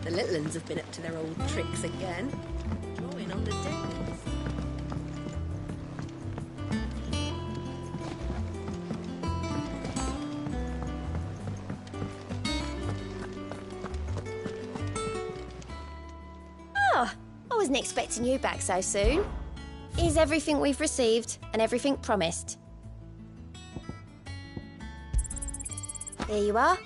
S6: The little uns have been up to their old tricks again. Drawing on the deckings.
S15: Oh, I wasn't expecting you back so soon. Here's everything we've received and everything promised. Here you are.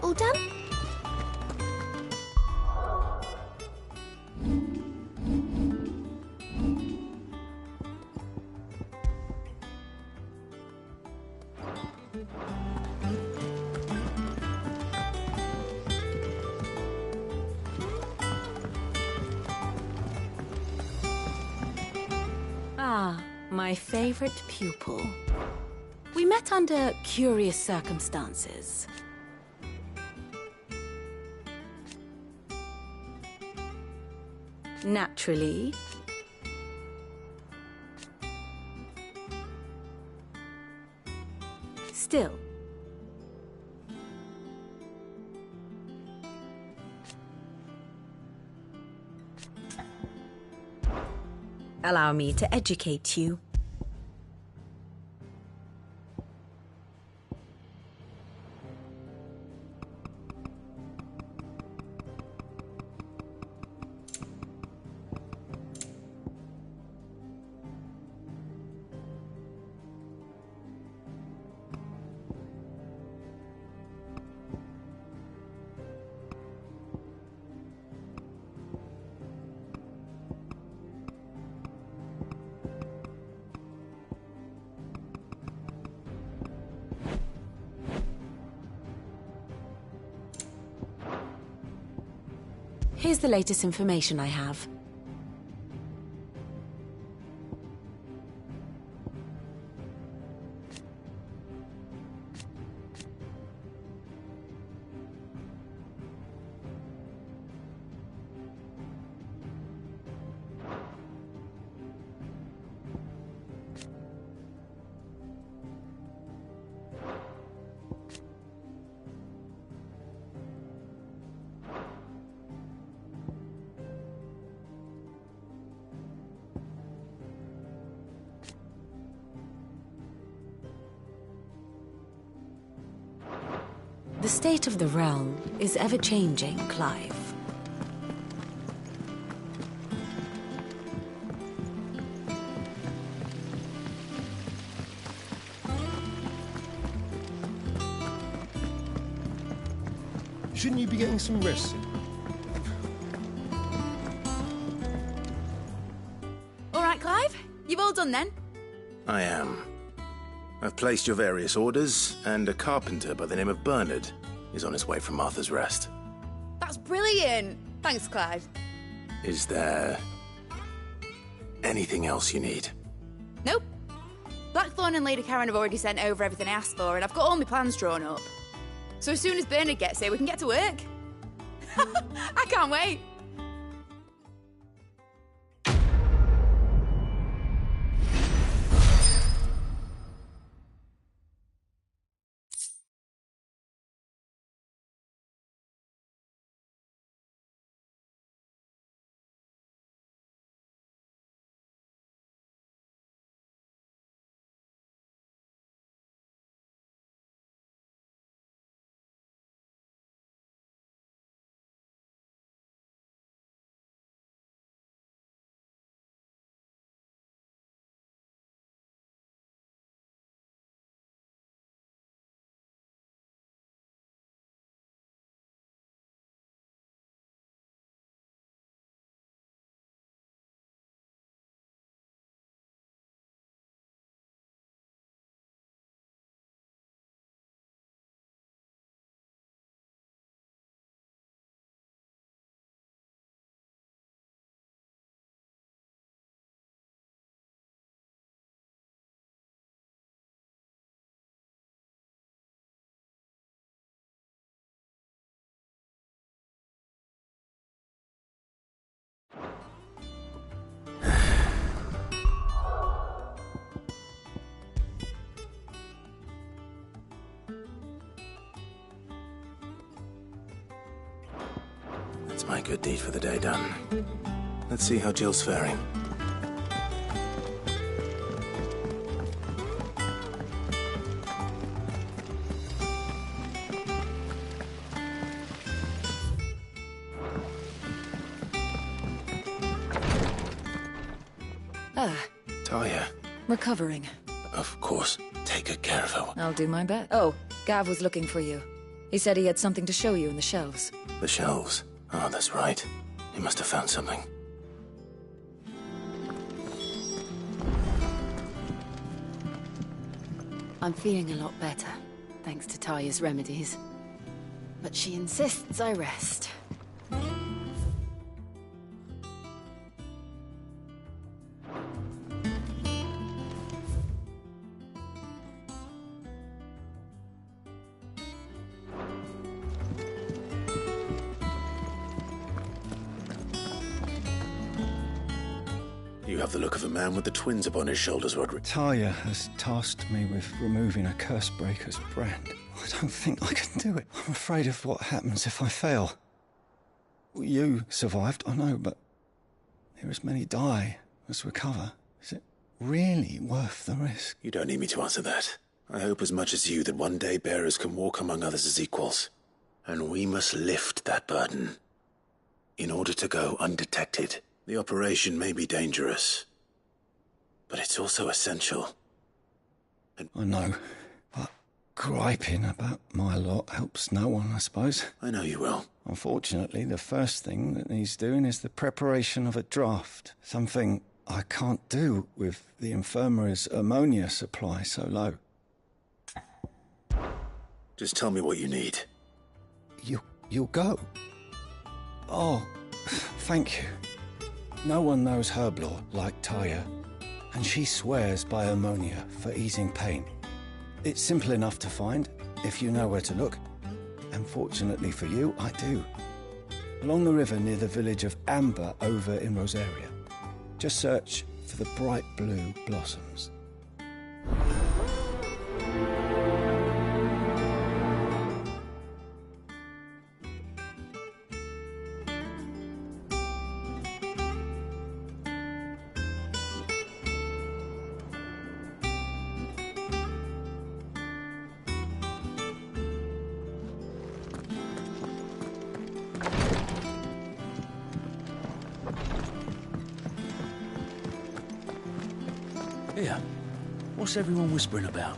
S15: All done?
S4: Ah, my favorite pupil. We met under curious circumstances. Naturally. Still. Allow me to educate you. Here's the latest information I have. The state of the realm is ever-changing, Clive.
S10: Shouldn't you be getting some rest soon?
S8: You've all done then?
S1: I am. I've placed your various orders, and a carpenter by the name of Bernard is on his way from Martha's Rest.
S8: That's brilliant! Thanks, Clyde.
S1: Is there anything else you need?
S8: Nope. Blackthorn and Lady Karen have already sent over everything I asked for, and I've got all my plans drawn up. So as soon as Bernard gets here, we can get to work. I can't wait.
S1: That's my good deed for the day done. Let's see how Jill's faring. Talia.
S16: Recovering.
S1: Of course. Take good care of her.
S16: I'll do my best. Oh, Gav was looking for you. He said he had something to show you in the shelves.
S1: The shelves? Oh, that's right. He must have found something.
S16: I'm feeling a lot better, thanks to Talia's remedies. But she insists I rest.
S1: You have the look of a man with the twins upon his shoulders, Roderick.
S12: Talia has tasked me with removing a Cursebreaker's brand. I don't think I can do it. I'm afraid of what happens if I fail. You survived, I know, but here as many die as recover. Is it really worth the risk?
S1: You don't need me to answer that. I hope as much as you that one day bearers can walk among others as equals. And we must lift that burden in order to go undetected. The operation may be dangerous, but it's also essential.
S12: I know, but griping about my lot helps no one, I suppose.
S1: I know you will.
S12: Unfortunately, the first thing that needs doing is the preparation of a draft. Something I can't do with the infirmary's ammonia supply so low.
S1: Just tell me what you need.
S12: You'll go? Oh, thank you. No one knows Herblore like Talia, and she swears by ammonia for easing pain. It's simple enough to find, if you know where to look. And fortunately for you, I do. Along the river near the village of Amber over in Rosaria. Just search for the bright blue blossoms.
S5: Here, what's everyone whispering about?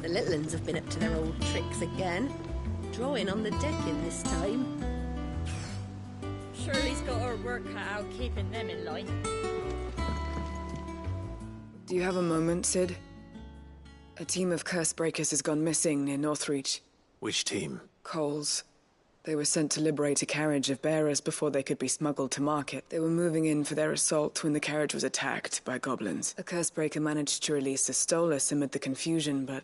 S6: The little uns have been up to their old tricks again. Drawing on the decking this time.
S17: Shirley's got her work cut out keeping them in line.
S18: Do you have a moment, Sid? A team of curse breakers has gone missing near Northreach.
S1: Which team?
S18: Coles. They were sent to liberate a carriage of bearers before they could be smuggled to market. They were moving in for their assault when the carriage was attacked by goblins. A curse breaker managed to release a Stolas amid the confusion, but...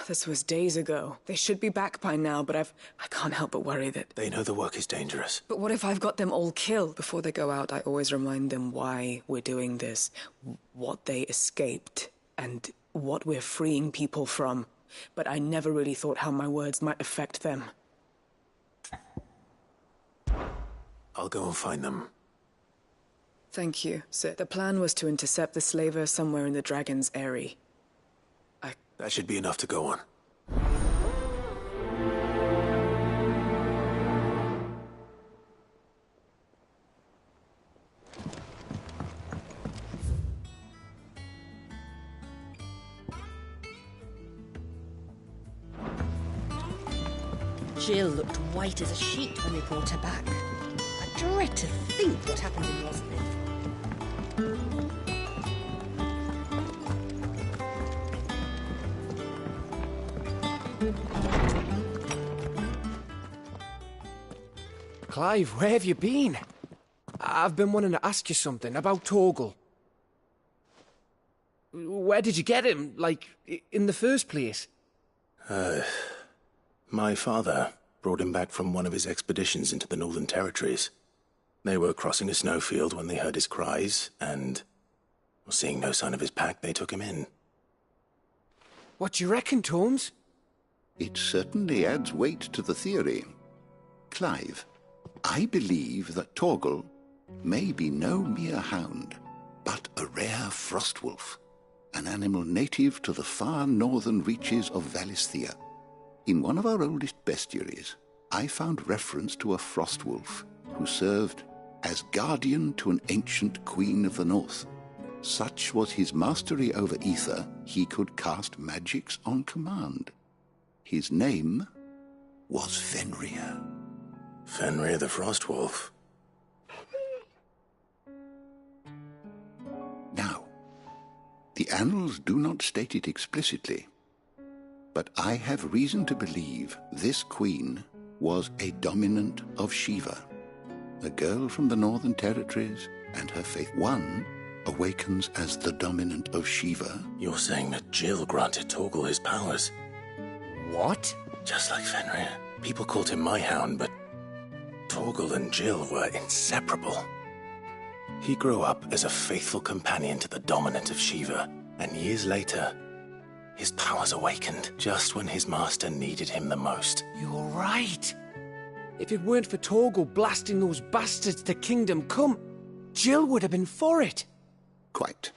S18: this was days ago. They should be back by now, but I can't help but worry that...
S1: They know the work is dangerous.
S18: But what if I've got them all killed? Before they go out, I always remind them why we're doing this, what they escaped, and what we're freeing people from. But I never really thought how my words might affect them.
S1: I'll go and find them.
S18: Thank you, Sid. The plan was to intercept the slaver somewhere in the Dragon's Eyrie.
S1: That should be enough to go on.
S6: Jill looked white as a sheet when we brought her back. I dread to think what happened in Rosslyn.
S2: Clive, where have you been? I've been wanting to ask you something about Torgal. Where did you get him, like, in the first place?
S1: My father brought him back from one of his expeditions into the Northern Territories. They were crossing a snowfield when they heard his cries, and, seeing no sign of his pack, they took him in.
S2: What do you reckon, Tomes?
S19: It certainly adds weight to the theory. Clive, I believe that Torgal may be no mere hound, but a rare frostwolf, an animal native to the far northern reaches of Valisthea. In one of our oldest bestiaries, I found reference to a frostwolf who served as guardian to an ancient queen of the north. Such was his mastery over ether, he could cast magics on command. His name was Fenrir.
S1: Fenrir the Frostwolf.
S19: Now, the annals do not state it explicitly, but I have reason to believe this queen was a dominant of Shiva, a girl from the Northern Territories, and her faith. One awakens as the dominant of Shiva.
S1: You're saying that Jill granted Torgal his powers?
S2: What?
S1: Just like Fenrir. People called him my hound, but Torgal and Jill were inseparable. He grew up as a faithful companion to the dominant of Shiva, and years later, his powers awakened just when his master needed him the most.
S2: You're right. If it weren't for Torgal blasting those bastards to Kingdom Come, Jill would have been for it.
S19: Quite.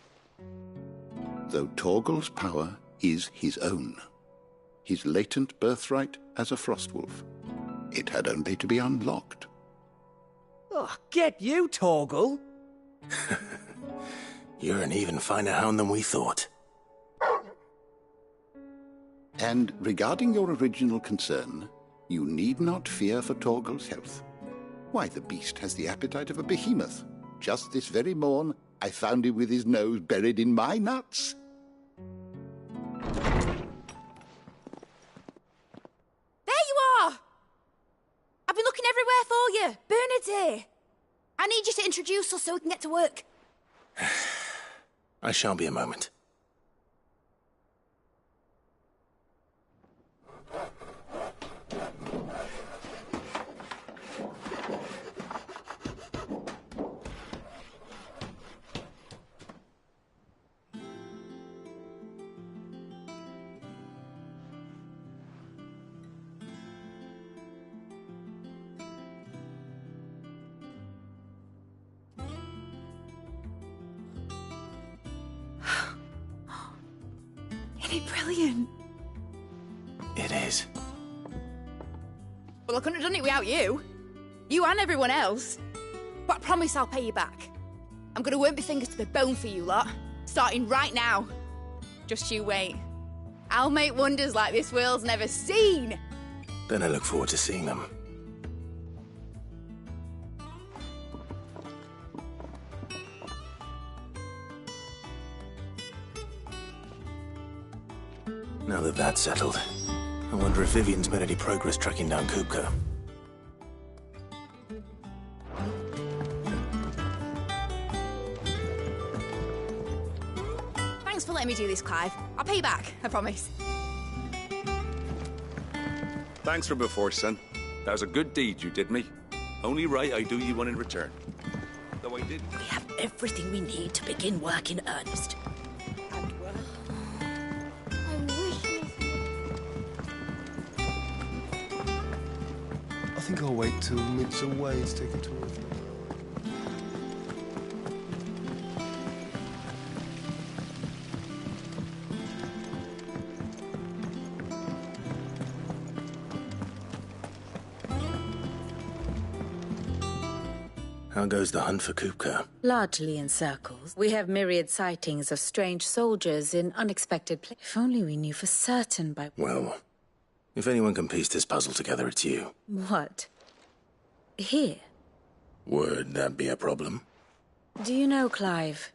S19: Though Torgal's power is his own, his latent birthright as a Frostwolf. It had only to be unlocked.
S2: Oh, get you, Torgal!
S1: You're an even finer hound than we thought.
S19: And regarding your original concern, you need not fear for Torgal's health. Why, the beast has the appetite of a behemoth. Just this very morn, I found him with his nose buried in my nuts.
S8: There you are! I've been looking everywhere for you. Bernard's here. I need you to introduce us so we can get to work.
S1: I shan't be a moment.
S8: Isn't it brilliant?
S1: It is.
S8: Well, I couldn't have done it without you. You and everyone else. But I promise I'll pay you back. I'm gonna work my fingers to the bone for you lot. Starting right now. Just you wait. I'll make wonders like this world's never seen.
S1: Then I look forward to seeing them. Now that that's settled, I wonder if Vivian's made any progress tracking down Kupka.
S8: Thanks for letting me do this, Clive. I'll pay you back, I promise.
S9: Thanks for before, son. That was a good deed you did me. Only right I do you one in return. Though I did.
S6: We have everything we need to begin work in earnest.
S10: I think I'll wait till Mid's away to take a tour of them.
S1: How goes the hunt for Kupka?
S4: Largely in circles. We have myriad sightings of strange soldiers in unexpected places. If only we knew for certain by...
S1: Well, if anyone can piece this puzzle together, it's you.
S4: What? Here?
S1: Would that be a problem?
S4: Do you know, Clive,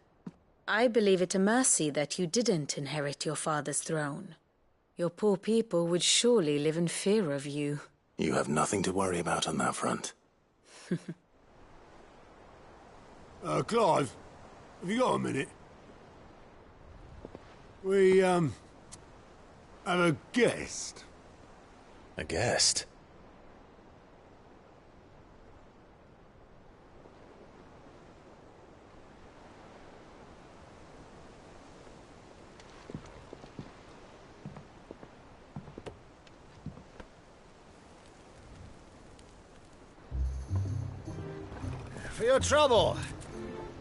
S4: I believe it a mercy that you didn't inherit your father's throne. Your poor people would surely live in fear of you.
S1: You have nothing to worry about on that front.
S20: Clive, have you got a minute? We, have a guest.
S1: A guest?
S5: For your trouble.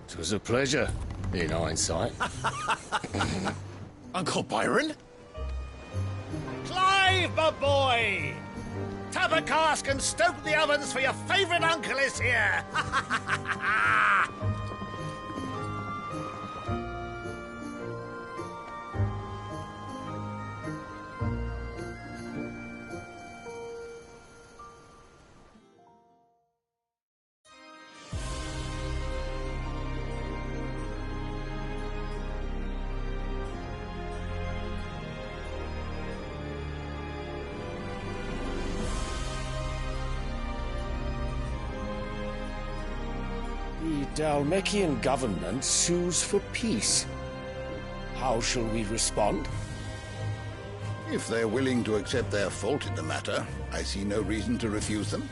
S7: It was a pleasure, in hindsight.
S5: Uncle Byron? Clive, my boy! Tap a cask and stoke the ovens, for your favourite uncle is here!
S12: The Dhalmekian government sues for peace. How shall we respond?
S19: If they're willing to accept their fault in the matter, I see no reason to refuse them.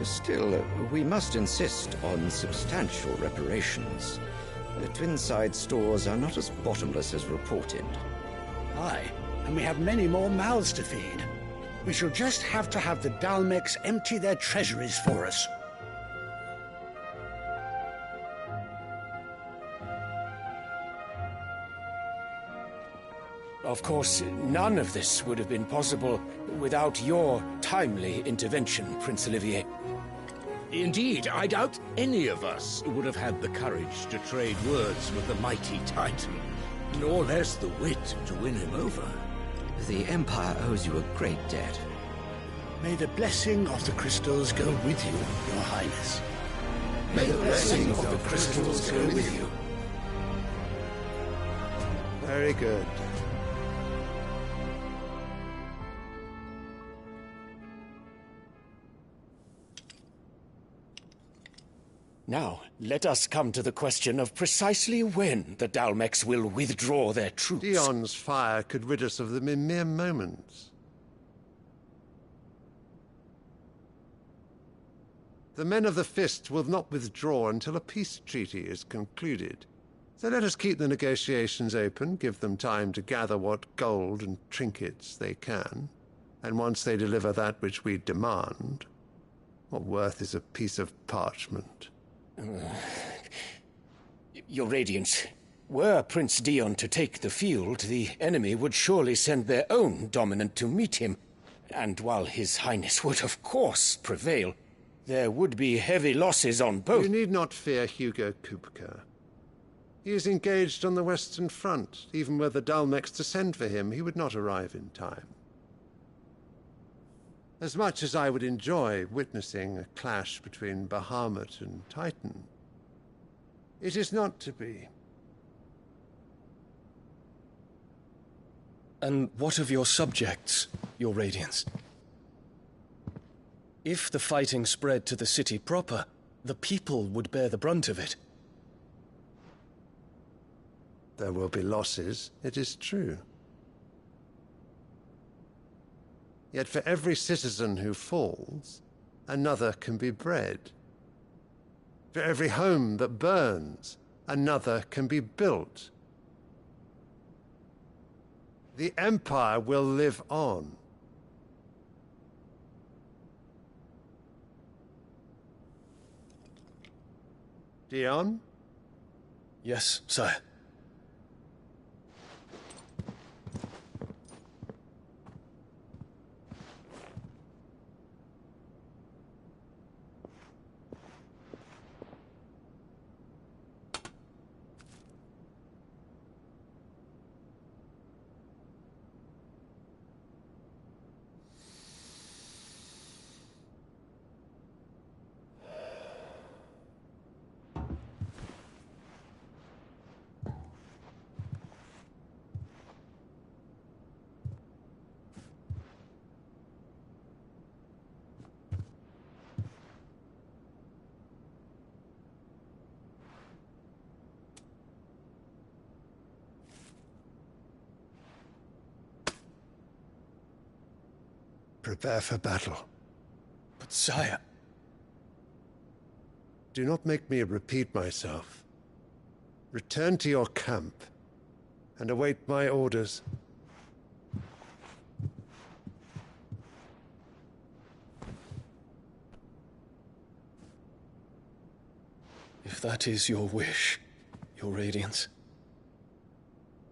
S21: Still, we must insist on substantial reparations. The Twinside stores are not as bottomless as reported.
S5: Aye, and we have many more mouths to feed. We shall just have to have the Dhalmeks empty their treasuries for us.
S12: Of course, none of this would have been possible without your timely intervention, Prince Olivier.
S5: Indeed, I doubt any of us would have had the courage to trade words with the mighty Titan, nor less the wit to win him over.
S21: The Empire owes you a great debt.
S5: May the blessing of the crystals go with you, Your Highness.
S21: May the blessing of the crystals go with you.
S10: Very good.
S12: Now, let us come to the question of precisely when the Dhalmeks will withdraw their troops.
S20: Dion's fire could rid us of them in mere moments. The men of the Fist will not withdraw until a peace treaty is concluded. So let us keep the negotiations open, give them time to gather what gold and trinkets they can, and once they deliver that which we demand, what worth is a piece of parchment?
S12: Your Radiance, were Prince Dion to take the field, the enemy would surely send their own dominant to meet him. And while His Highness would of course prevail, there would be heavy losses on both.
S20: You need not fear Hugo Kupka. He is engaged on the Western Front. Even were the Dhalmeks to send for him, he would not arrive in time. As much as I would enjoy witnessing a clash between Bahamut and Titan, it is not to be.
S12: And what of your subjects, Your Radiance? If the fighting spread to the city proper, the people would bear the brunt of it.
S20: There will be losses, it is true. Yet for every citizen who falls, another can be bred. For every home that burns, another can be built. The Empire will live on. Dion?
S12: Yes, sire.
S20: Prepare for battle.
S12: But sire...
S20: Do not make me repeat myself. Return to your camp and await my orders.
S12: If that is your wish, Your Radiance,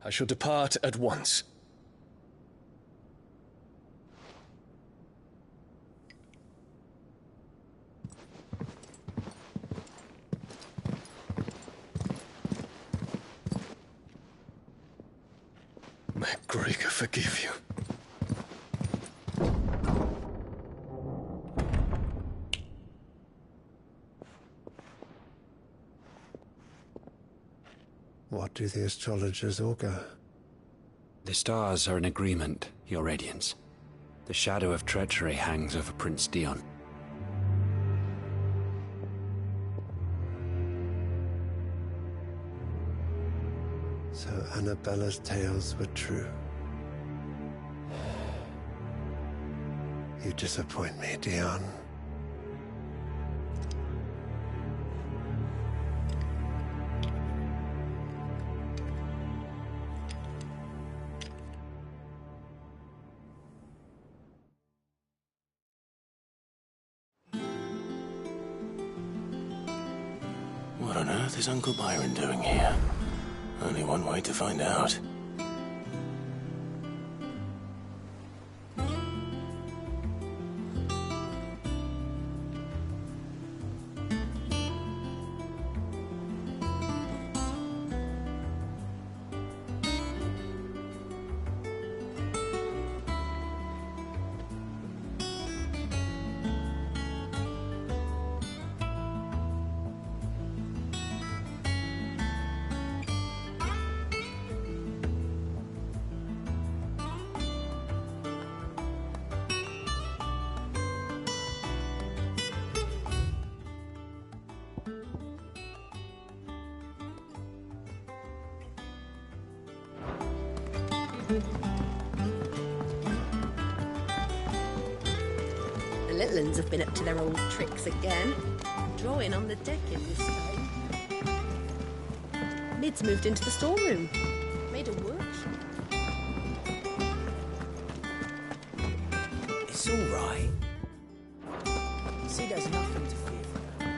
S12: I shall depart at once. MacGregor forgive you.
S20: What do the astrologers augur?
S11: The stars are in agreement, Your Radiance. The shadow of treachery hangs over Prince Dion.
S20: So Annabella's tales were true. You disappoint me, Dion.
S1: What on earth is Uncle Byron doing here? Only one way to find out.
S14: The little uns have been up to their old tricks again. Drawing on the decking this time. Mid's moved into the storeroom. Made a workshop.
S22: It's all right. See, there's nothing to fear from her.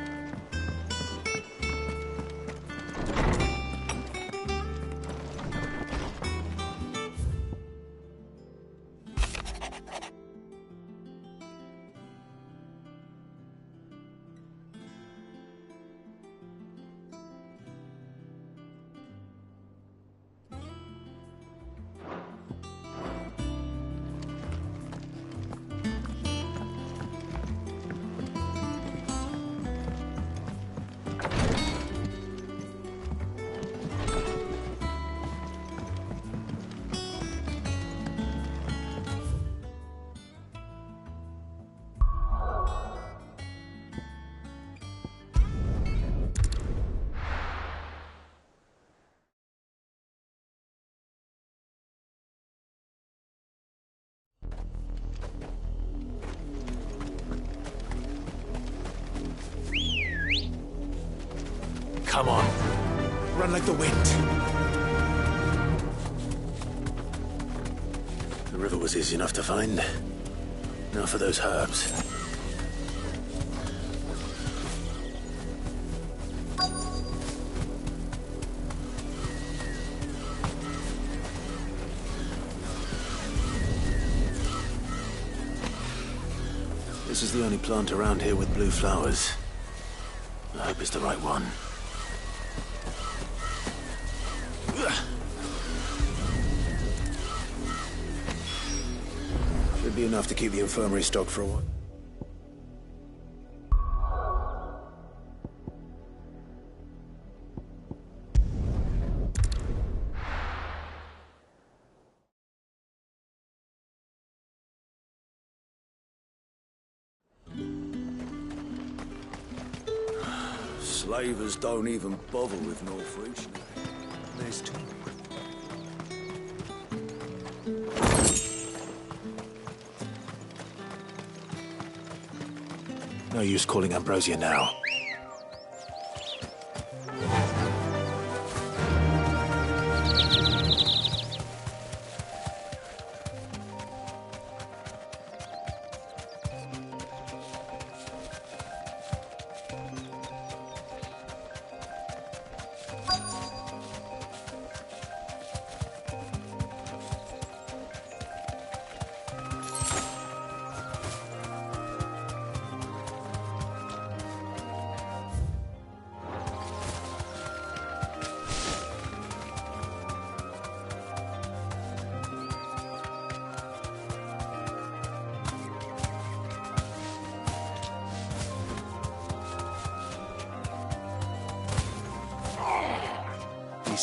S1: Come on. Run like the wind. The river was easy enough to find. Now for those herbs. This is the only plant around here with blue flowers. I hope it's the right one. Should be enough to keep the infirmary stocked for a while.
S3: Slavers don't even bother with Northreach now. There's too
S1: No use calling Ambrosia now.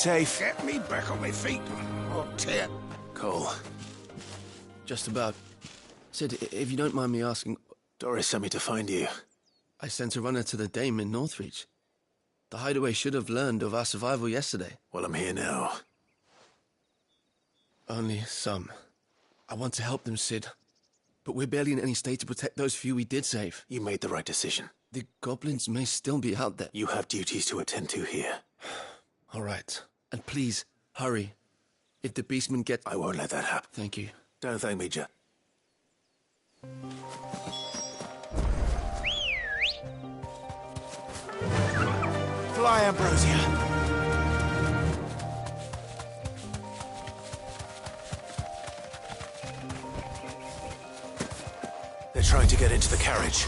S3: safe. Get me back on my feet, or tear.
S1: Cole.
S7: Just about. Sid, if you don't mind me asking...
S1: Doris sent me to find you.
S7: I sent a runner to the Dame in Northreach. The Hideaway should have learned of our survival yesterday.
S1: Well, I'm here now.
S7: Only some. I want to help them, Sid. But we're barely in any state to protect those few we did save.
S1: You made the right decision.
S7: The goblins may still be out there.
S1: You have duties to attend to here.
S7: All right. And please, hurry. If the beastmen get...
S1: I won't let that happen.
S7: Thank you.
S1: Don't thank me, Jack. Fly, Ambrosia! They're trying to get into the carriage.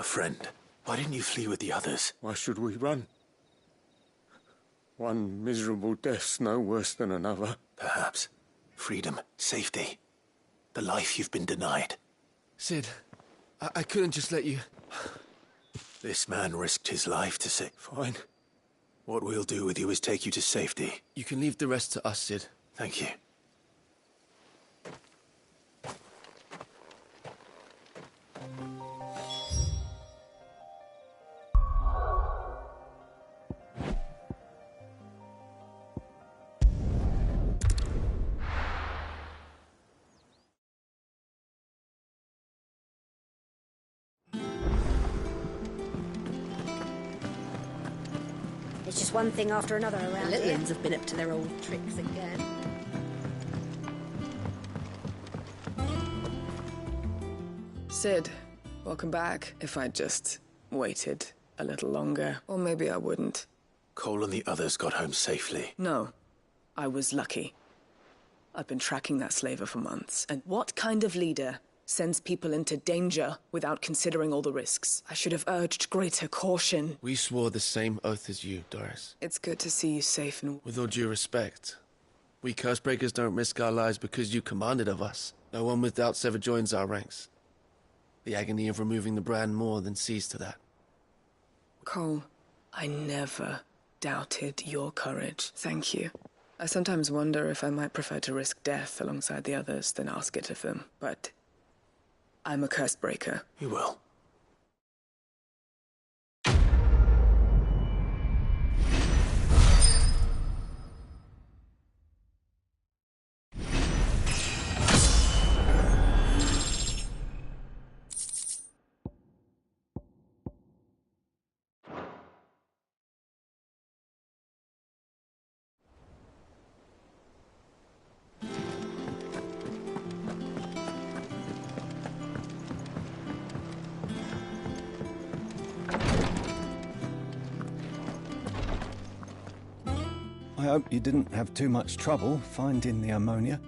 S1: friend. Why didn't you flee with the others?
S3: Why should we run? One miserable death's no worse than another.
S1: Perhaps. Freedom, safety. The life you've been denied.
S7: Sid, I couldn't just let you...
S1: This man risked his life to save.
S3: Fine.
S1: What we'll do with you is take you to safety.
S7: You can leave the rest to us, Sid.
S1: Thank you.
S6: It's just one thing after another around
S14: The
S6: here.
S14: Litlins have been up to their old tricks again.
S18: Sid, welcome back. If I'd just waited a little longer, or maybe I wouldn't.
S1: Cole and the others got home safely.
S18: No, I was lucky. I've been tracking that slaver for months, and what kind of leader sends people into danger without considering all the risks? I should have urged greater caution.
S7: We swore the same oath as you, Doris.
S18: It's good to see you safe and...
S7: With all due respect, we Cursebreakers don't risk our lives because you commanded of us. No one without Sever joins our ranks. The agony of removing the brand more than sees to that.
S18: Cole, I never doubted your courage. Thank you. I sometimes wonder if I might prefer to risk death alongside the others than ask it of them, but I'm a Cursebreaker.
S1: You will.
S12: I hope you didn't have too much trouble finding the ammonia.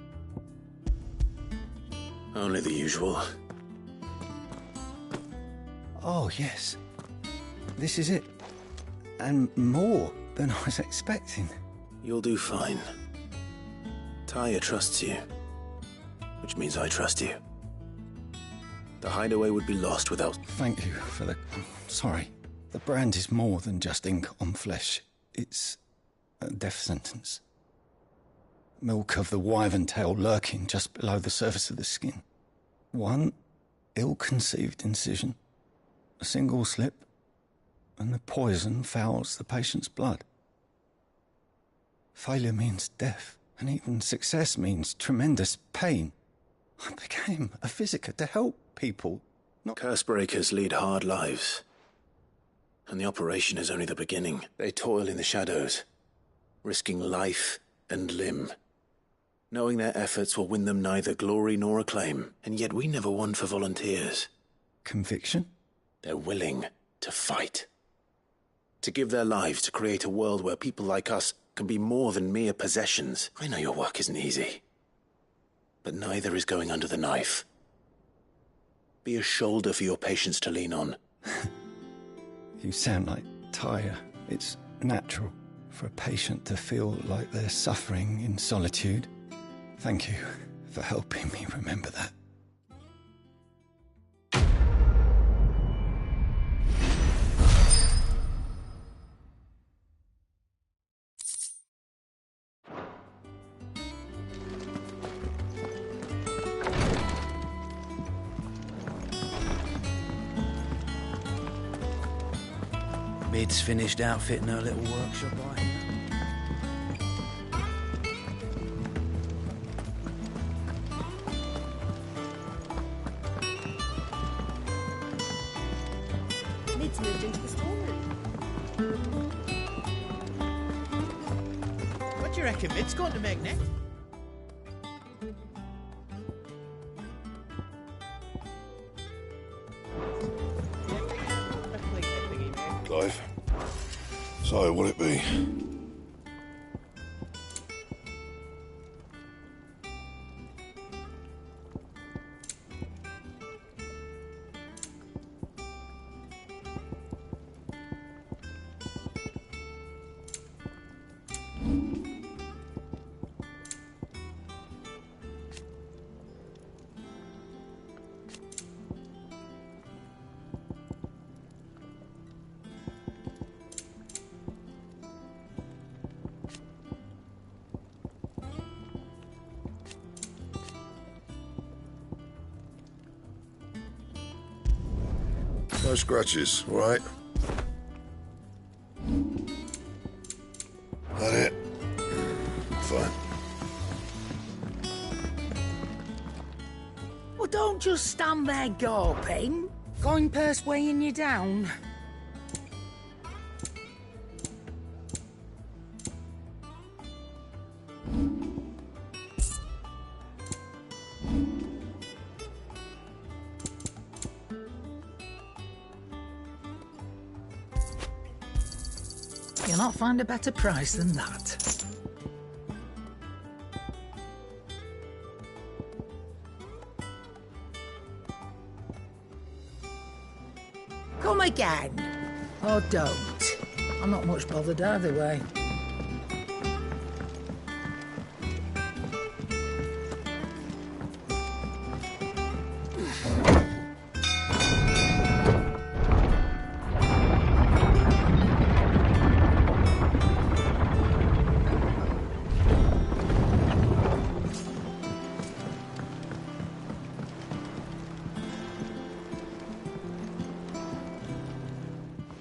S1: Only the usual.
S12: Oh, yes. This is it. And more than I was expecting.
S1: You'll do fine. Tyr trusts you, which means I trust you. The hideaway would be lost without...
S12: Thank you for the... Sorry. The brand is more than just ink on flesh. It's a death sentence. Milk of the wyvern tail lurking just below the surface of the skin. One ill-conceived incision, a single slip, and the poison fouls the patient's blood. Failure means death, and even success means tremendous pain. I became a Physiker to help people.
S1: Cursebreakers lead hard lives. And the operation is only the beginning. They toil in the shadows, risking life and limb, knowing their efforts will win them neither glory nor acclaim. And yet we never won for volunteers.
S12: Conviction?
S1: They're willing to fight. To give their lives to create a world where people like us can be more than mere possessions. I know your work isn't easy, but neither is going under the knife. Be a shoulder for your patients to lean on.
S12: You sound like Tyr. It's natural for a patient to feel like they're suffering in solitude. Thank you for helping me remember that.
S22: Mid's finished outfitting her little workshop, I
S14: Mid's moved into the storeroom.
S22: What do you reckon Mid's going to make next?
S10: Clive. So, will it be? No scratches, all right? That it? Fine.
S22: Well, don't just stand there gawping. Coin-purse weighing you down. You'll not find a better price than that. Come again. Or don't. I'm not much bothered either way.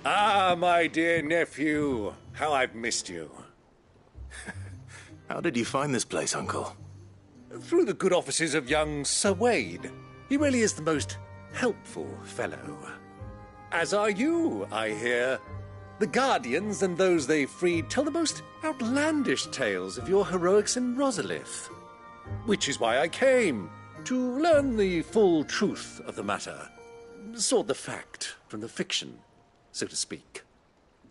S13: Ah, my dear nephew, how I've missed you.
S1: How did you find this place, Uncle?
S13: Through the good offices of young Sir Wade. He really is the most helpful fellow. As are you, I hear. The Guardians and those they freed tell the most outlandish tales of your heroics in Rosalith. Which is why I came, to learn the full truth of the matter. Sort the fact from the fiction, so to speak.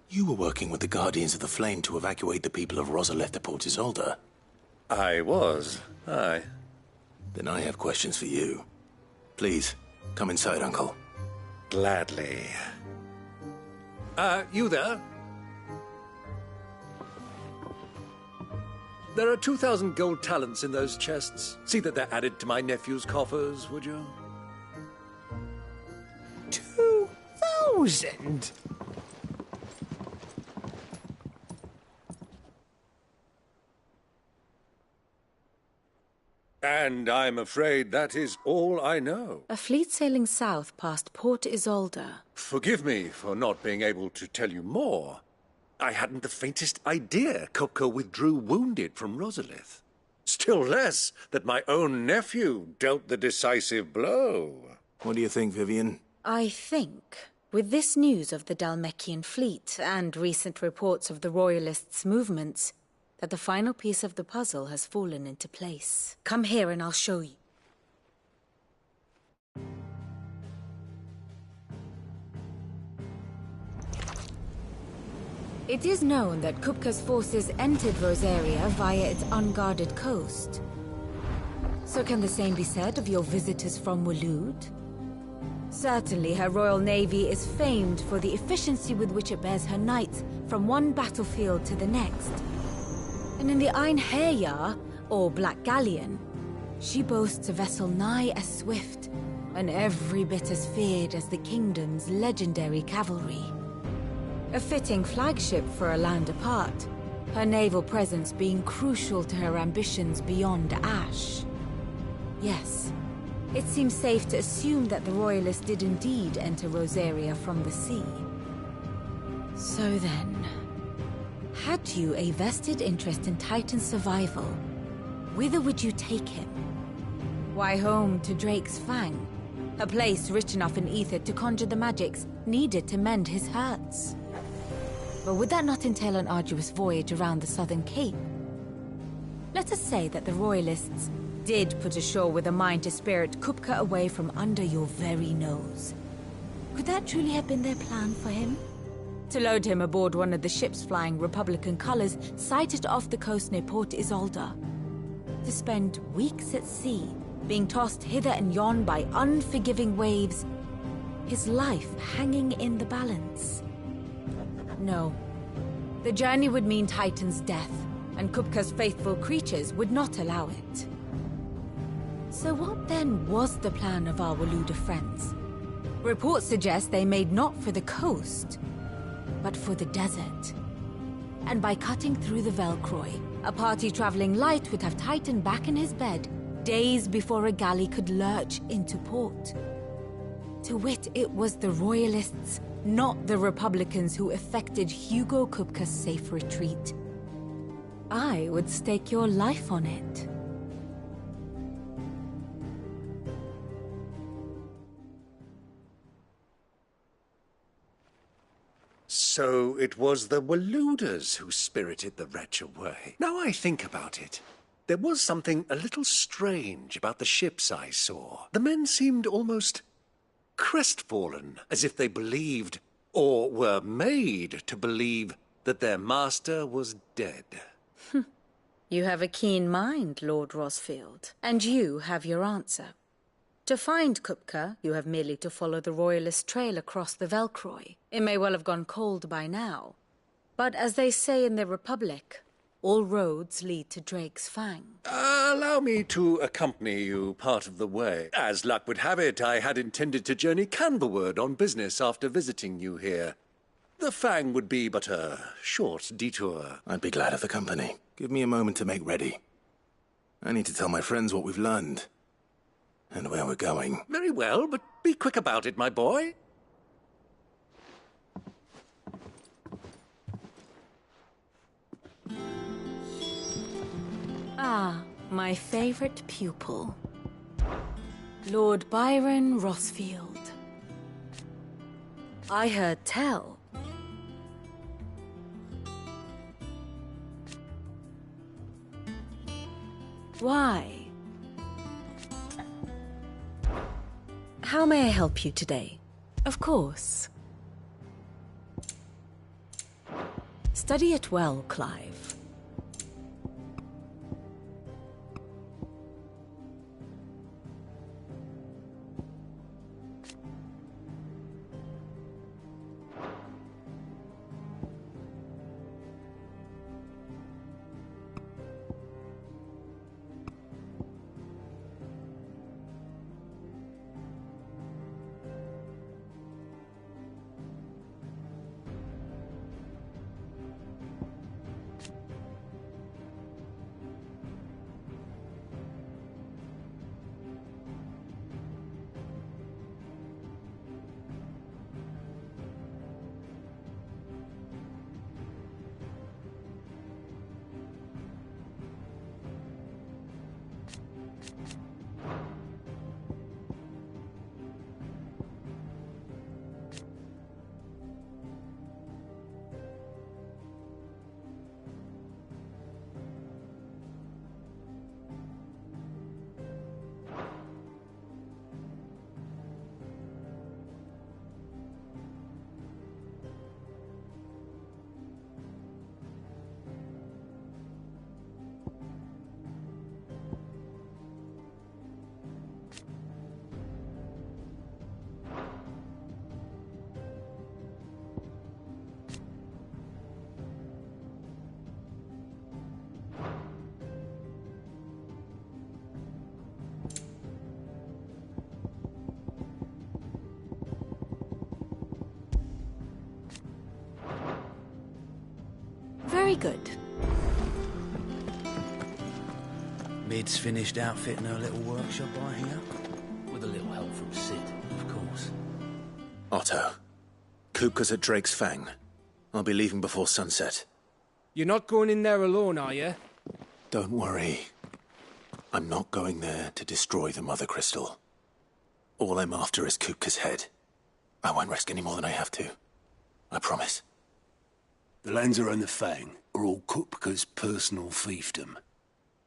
S1: You were working with the Guardians of the Flame to evacuate the people of Rosalith to Port Isolde.
S13: I was, aye.
S1: Then I have questions for you. Please, come inside, Uncle.
S13: Gladly. You there? There are 2,000 gold talents in those chests. See that they're added to my nephew's coffers, would you?
S22: 2,000?
S13: And I'm afraid that is all I know.
S4: A fleet sailing south past Port Isolde.
S13: Forgive me for not being able to tell you more. I hadn't the faintest idea Kupka withdrew wounded from Rosalith. Still less that my own nephew dealt the decisive blow.
S1: What do you think, Vivian?
S4: I think, with this news of the Dhalmekian fleet and recent reports of the Royalists' movements, that the final piece of the puzzle has fallen into place. Come here and I'll show you. It is known that Kupka's forces entered Rosaria via its unguarded coast. So can the same be said of your visitors from Waloed? Certainly her Royal Navy is famed for the efficiency with which it bears her knights from one battlefield to the next. And in the Einherjar, or Black Galleon, she boasts a vessel nigh as swift and every bit as feared as the kingdom's legendary cavalry. A fitting flagship for a land apart, her naval presence being crucial to her ambitions beyond Ash. Yes, it seems safe to assume that the Royalists did indeed enter Rosaria from the sea. So then, had you a vested interest in Titan's survival, whither would you take him? Why, home to Drake's Fang, a place rich enough in ether to conjure the magics needed to mend his hurts. But would that not entail an arduous voyage around the southern cape? Let us say that the Royalists did put ashore with a mind to spirit Kupka away from under your very nose. Could that truly have been their plan for him? To load him aboard one of the ships flying Republican colors sighted off the coast near Port Isolde. To spend weeks at sea, being tossed hither and yon by unforgiving waves, his life hanging in the balance. No. The journey would mean Titan's death, and Kupka's faithful creatures would not allow it. So what then was the plan of our Waloed friends? Reports suggest they made not for the coast, but for the desert. And by cutting through the Velcroy, a party traveling light would have Titan back in his bed days before a galley could lurch into port. To wit, it was the Royalists, not the Republicans, who effected Hugo Kupka's safe retreat. I would stake your life on it.
S13: So it was the Waluders who spirited the wretch away. Now I think about it, there was something a little strange about the ships I saw. The men seemed almost crestfallen, as if they believed, or were made to believe, that their master was dead.
S4: You have a keen mind, Lord Rosfield, and you have your answer. To find Kupka, you have merely to follow the Royalist trail across the Velcroy. It may well have gone cold by now, but as they say in the Republic, all roads lead to Drake's Fang.
S13: Allow me to accompany you part of the way. As luck would have it, I had intended to journey Canberward on business after visiting you here. The Fang would be but a short detour.
S1: I'd be glad of the company. Give me a moment to make ready. I need to tell my friends what we've learned. And where we're going.
S13: Very well, but be quick about it, my boy.
S4: Ah, my favorite pupil. Lord Byron Rosfield. I heard tell. Why? How may I help you today? Of course. Study it well, Clive. Very good.
S15: Mid's finished outfitting her little workshop, I hear. With a little help from Sid, of course.
S1: Otto, Kupka's at Drake's Fang. I'll be leaving before sunset.
S2: You're not going in there alone, are you?
S1: Don't worry. I'm not going there to destroy the Mother Crystal. All I'm after is Kupka's head. I won't risk any more than I have to. I promise.
S3: The Lanza and the Fang are all Kupka's personal fiefdom.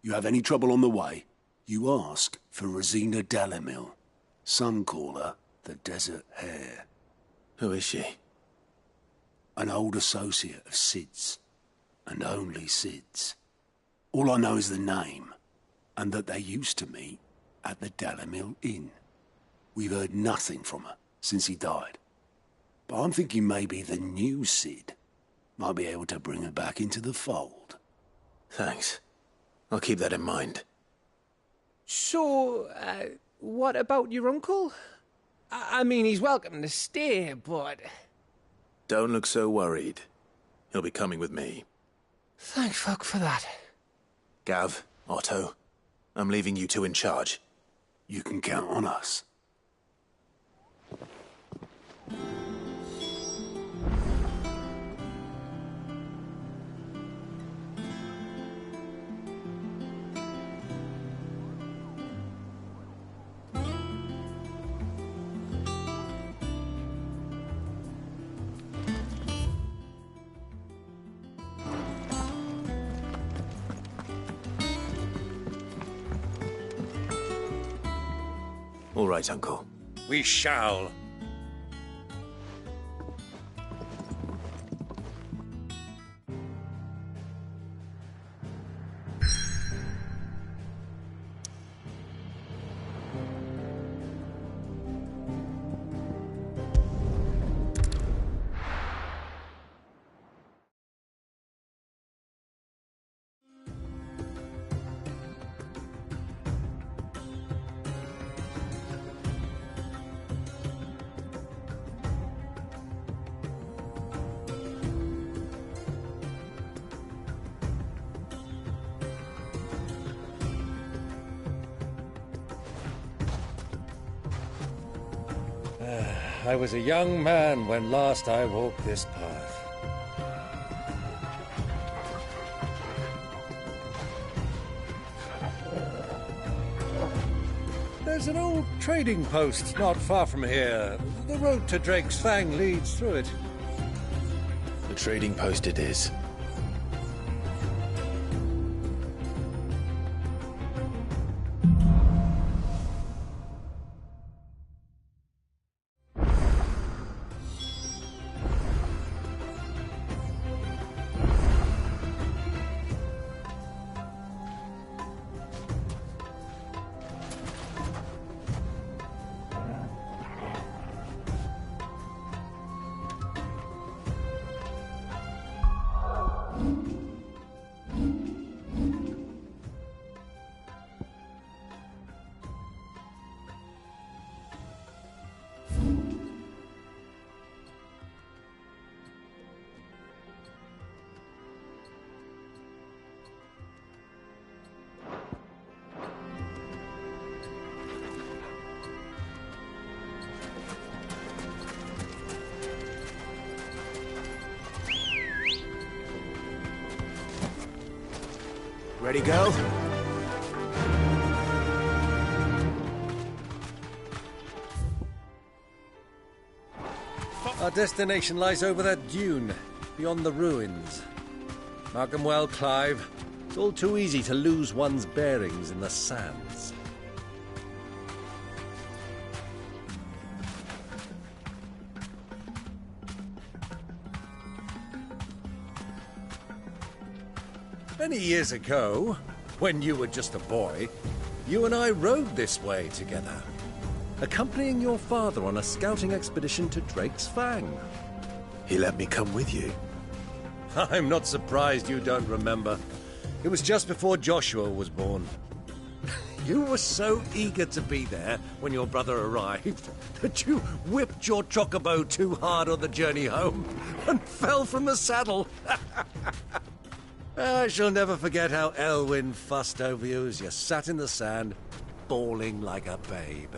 S3: You have any trouble on the way, you ask for Rosina Dalimil. Some call her the Desert Hare.
S1: Who is she?
S3: An old associate of Sid's, and only Sid's. All I know is the name, and that they used to meet at the Dalimil Inn. We've heard nothing from her since he died. But I'm thinking maybe the new Sid might be able to bring her back into the fold.
S1: Thanks. I'll keep that in mind.
S2: So, what about your uncle? I mean, he's welcome to stay, but...
S1: Don't look so worried. He'll be coming with me.
S2: Thank fuck for that.
S1: Gav, Otto, I'm leaving you two in charge.
S3: You can count on us.
S1: All right, Uncle.
S13: We shall. I was a young man when last I walked this path. There's an old trading post not far from here. The road to Drake's Fang leads through it.
S1: The trading post it is. Ready, go?
S13: Our destination lies over that dune, beyond the ruins. Mark 'em well, Clive. It's all too easy to lose one's bearings in the sands. Many years ago, when you were just a boy, you and I rode this way together, accompanying your father on a scouting expedition to Drake's Fang.
S1: He let me come with you.
S13: I'm not surprised you don't remember. It was just before Joshua was born. You were so eager to be there when your brother arrived that you whipped your chocobo too hard on the journey home and fell from the saddle. I shall never forget how Elwyn fussed over you as you sat in the sand, bawling like a babe.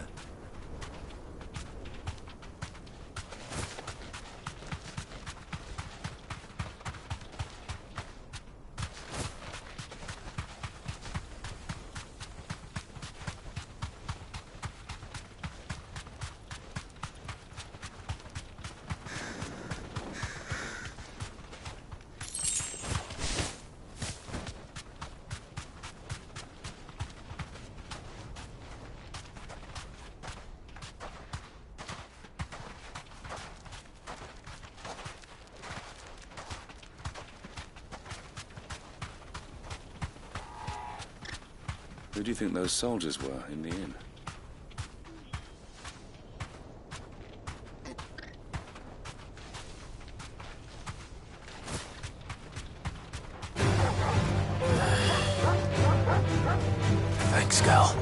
S9: Who do you think those soldiers were in the inn?
S1: Thanks, Gal.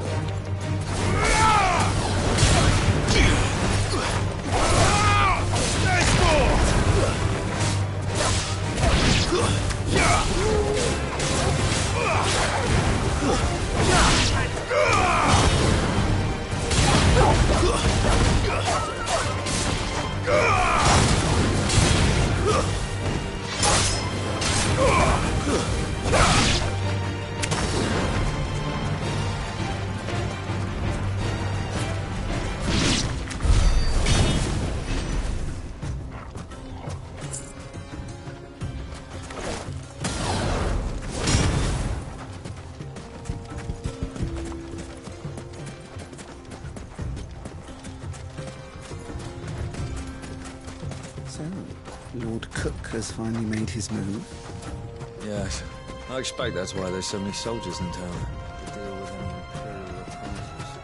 S16: So, Lord Cook has finally made his move.
S17: Yes. I expect that's why there's so many soldiers in town. To deal with any imperial reprisals.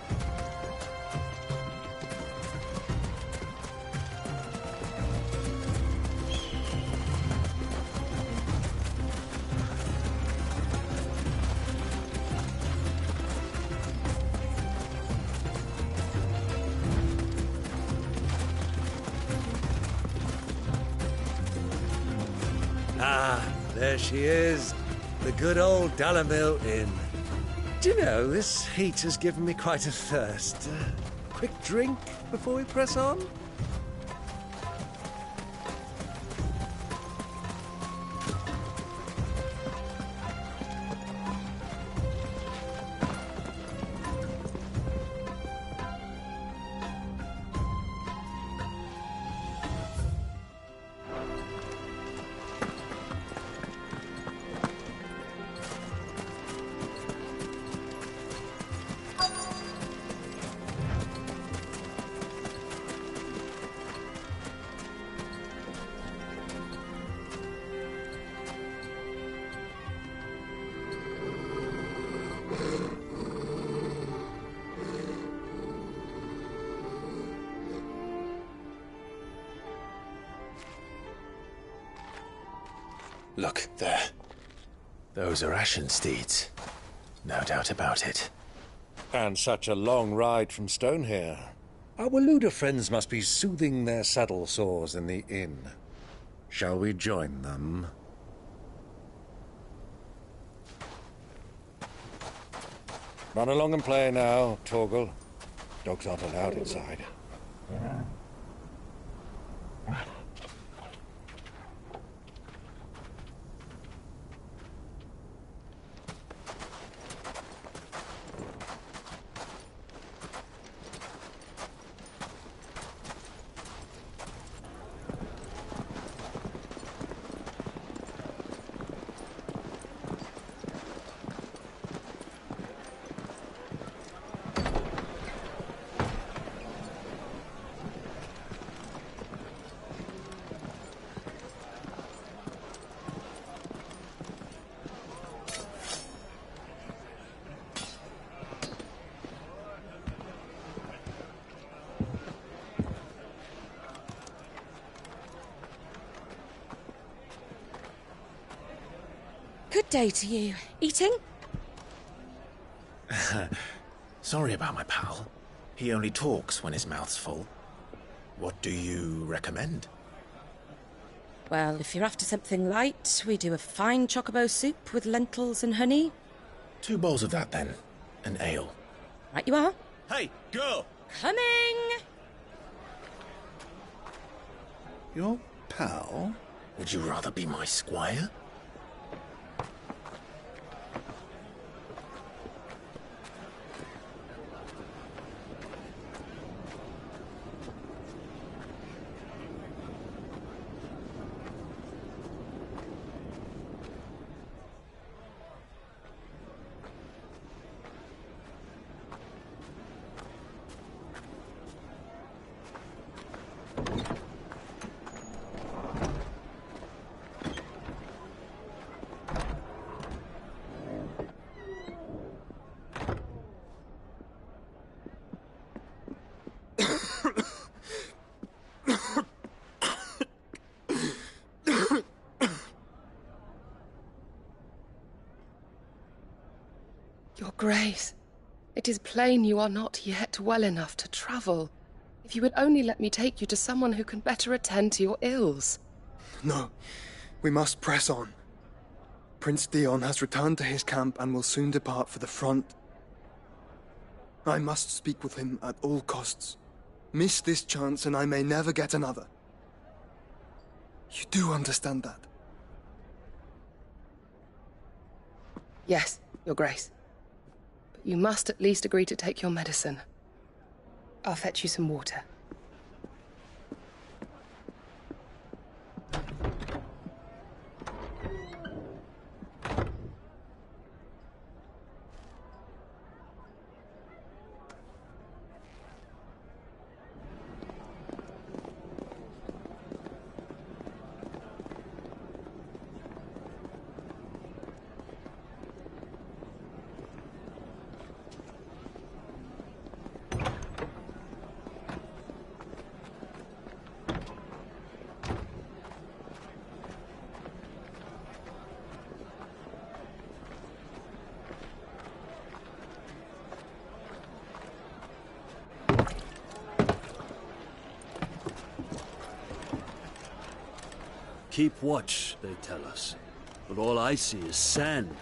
S13: Ah, there she is. The good old Dalamil Inn. Do you know, this heat has given me quite a thirst. Quick drink before we press on?
S1: Look, there. Those are Ashen steeds. No doubt about it.
S13: And such a long ride from Stonehere. Our Waluda friends must be soothing their saddle sores in the inn. Shall we join them? Run along and play now, Torgal. Dogs aren't allowed inside.
S14: Good day to you. Eating?
S1: Sorry about my pal. He only talks when his mouth's full. What do you recommend?
S14: Well, if you're after something light, we do a fine chocobo soup with lentils and honey.
S1: 2 bowls of that, then. An ale.
S14: Right you are.
S1: Hey, girl!
S14: Coming!
S16: Your pal?
S1: Would you rather be my squire?
S23: Your Grace, it is plain you are not yet well enough to travel. If you would only let me take you to someone who can better attend to your ills.
S24: No, we must press on. Prince Dion has returned to his camp and will soon depart for the front. I must speak with him at all costs. Miss this chance and I may never get another. You do understand that?
S23: Yes, Your Grace. But you must at least agree to take your medicine. I'll fetch you some water.
S5: keep watch, they tell us. But all I see is sand.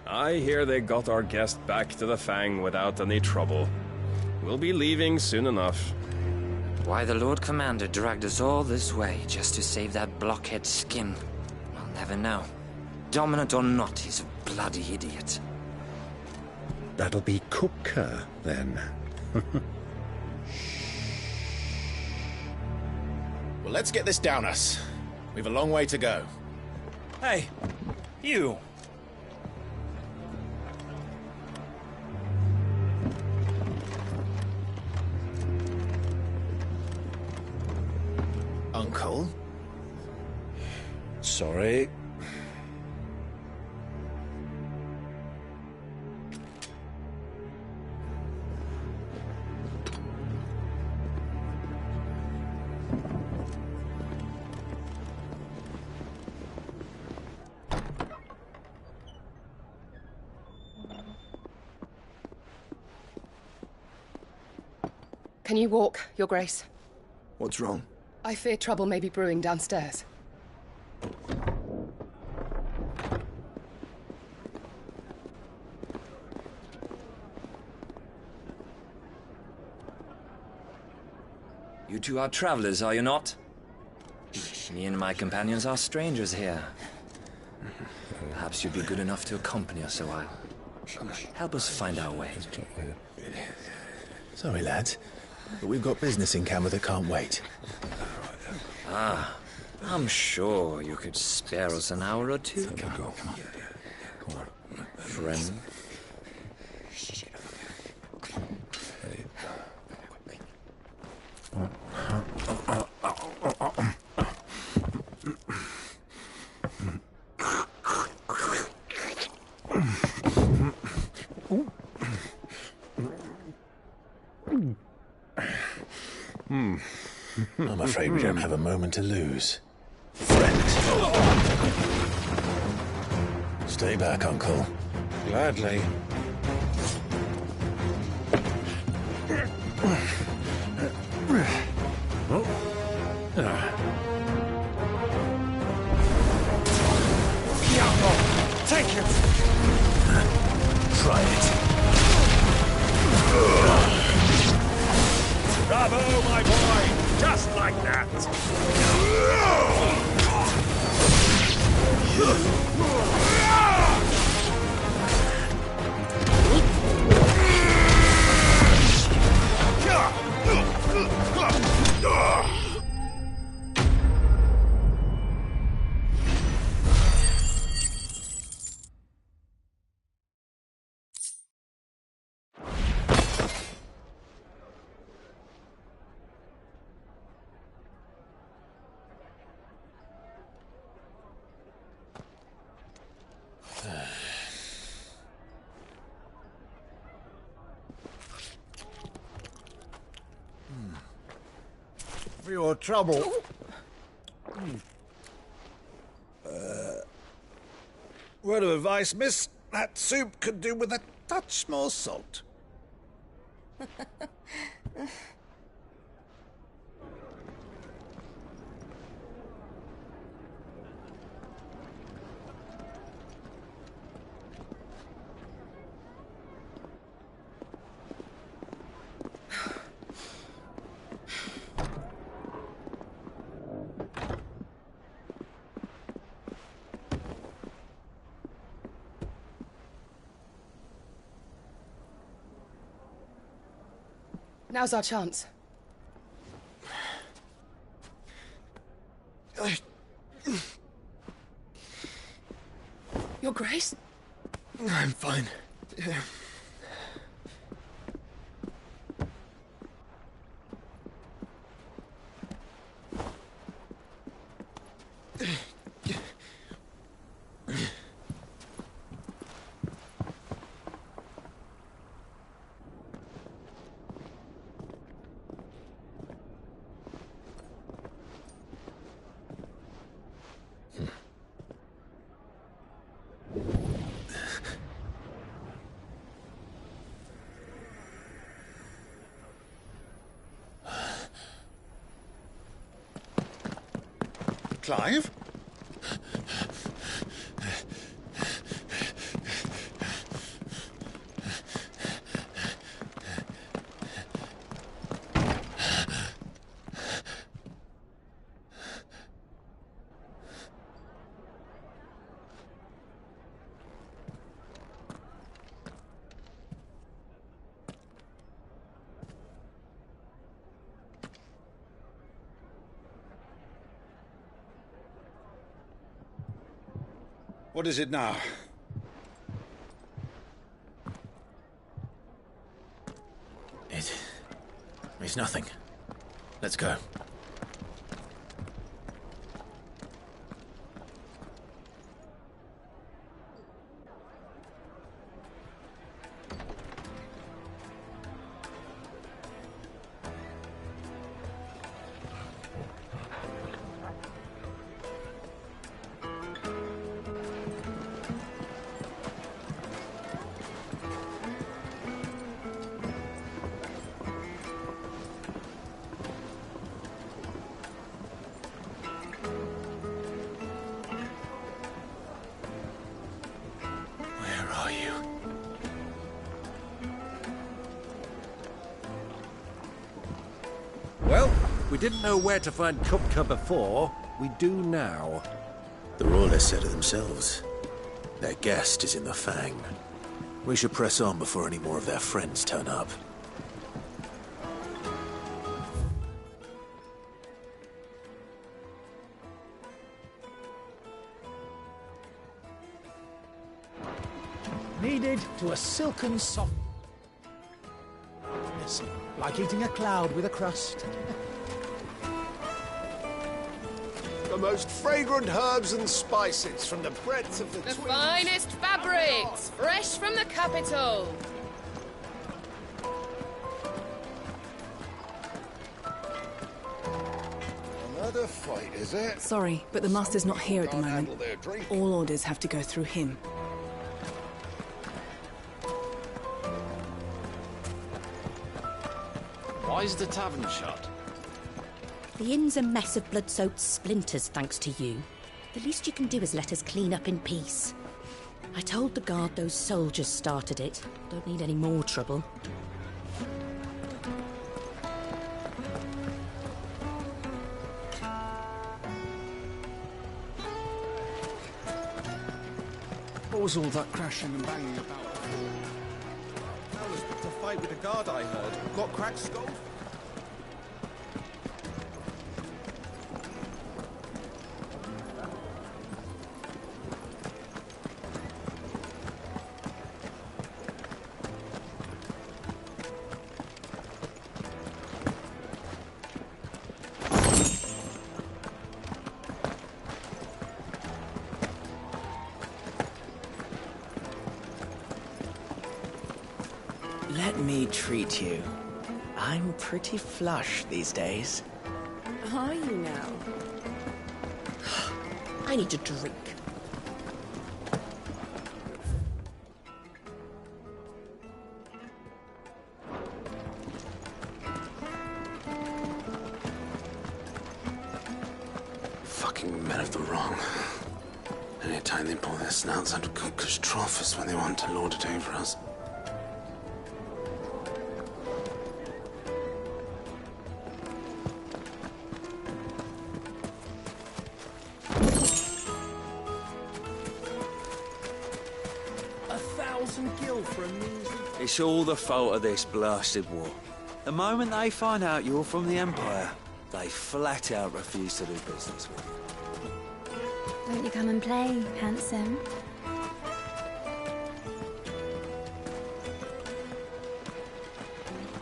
S8: I hear they got our guest back to the Fang without any trouble. We'll be leaving soon enough.
S19: Why the Lord Commander dragged us all this way just to save that blockhead Skim, I'll never know. Dominant or not, he's a bloody idiot.
S21: That'll be Cooker, then.
S25: Well, let's get this down us. We've a long way to go.
S15: Hey, you.
S25: Uncle?
S21: Sorry.
S23: Can you walk, Your Grace?
S24: What's wrong?
S23: I fear trouble may be brewing downstairs.
S19: You two are travelers, are you not? Me and my companions are strangers here. Perhaps you'd be good enough to accompany us a while. Help us find our way.
S1: Sorry, lads, but we've got business in Camber that can't wait.
S19: Ah, I'm sure you could spare us an hour or two.
S1: Come on.
S19: Friend.
S1: I'm afraid we don't have a moment to lose. Friend. Stay back, Uncle.
S21: Gladly.
S13: Take it!
S1: Try it.
S13: Bravo, my boy! Just like that!
S20: For your trouble. Word of advice, miss. That soup could do with a touch more salt.
S23: Now's our chance. Your Grace?
S24: I'm fine.
S20: Clive?
S21: What is it now?
S1: It's nothing. Let's go.
S21: Well, we didn't know where to find Kupka before. We do now.
S1: The Royalists said it themselves. Their guest is in the Fang. We should press on before any more of their friends turn up.
S22: Needed to a silken soft... like eating a cloud with a crust.
S20: The most fragrant herbs and spices from the breadth of the
S23: The finest fabrics, fresh from the capital.
S21: Another fight, is it?
S6: Sorry, but the Master's not here at the moment. All orders have to go through him.
S15: Why is the tavern shut?
S14: The inn's a mess of blood-soaked splinters, thanks to you. The least you can do is let us clean up in peace. I told the guard those soldiers started it. Don't need any more trouble.
S15: What was all that crashing and banging about?
S21: That was to fight with the guard, I heard. Got cracked skull.
S7: Let me treat you. I'm pretty flush these days.
S6: Are you now?
S14: I need a drink.
S3: Fucking men of the wrong. Anytime they pull their snouts out of Kupka's trough is when they want to lord it over us.
S5: It's all the fault of this blasted war. The moment they find out you're from the Empire, they flat out refuse to do business with you.
S11: Won't you come and play, handsome?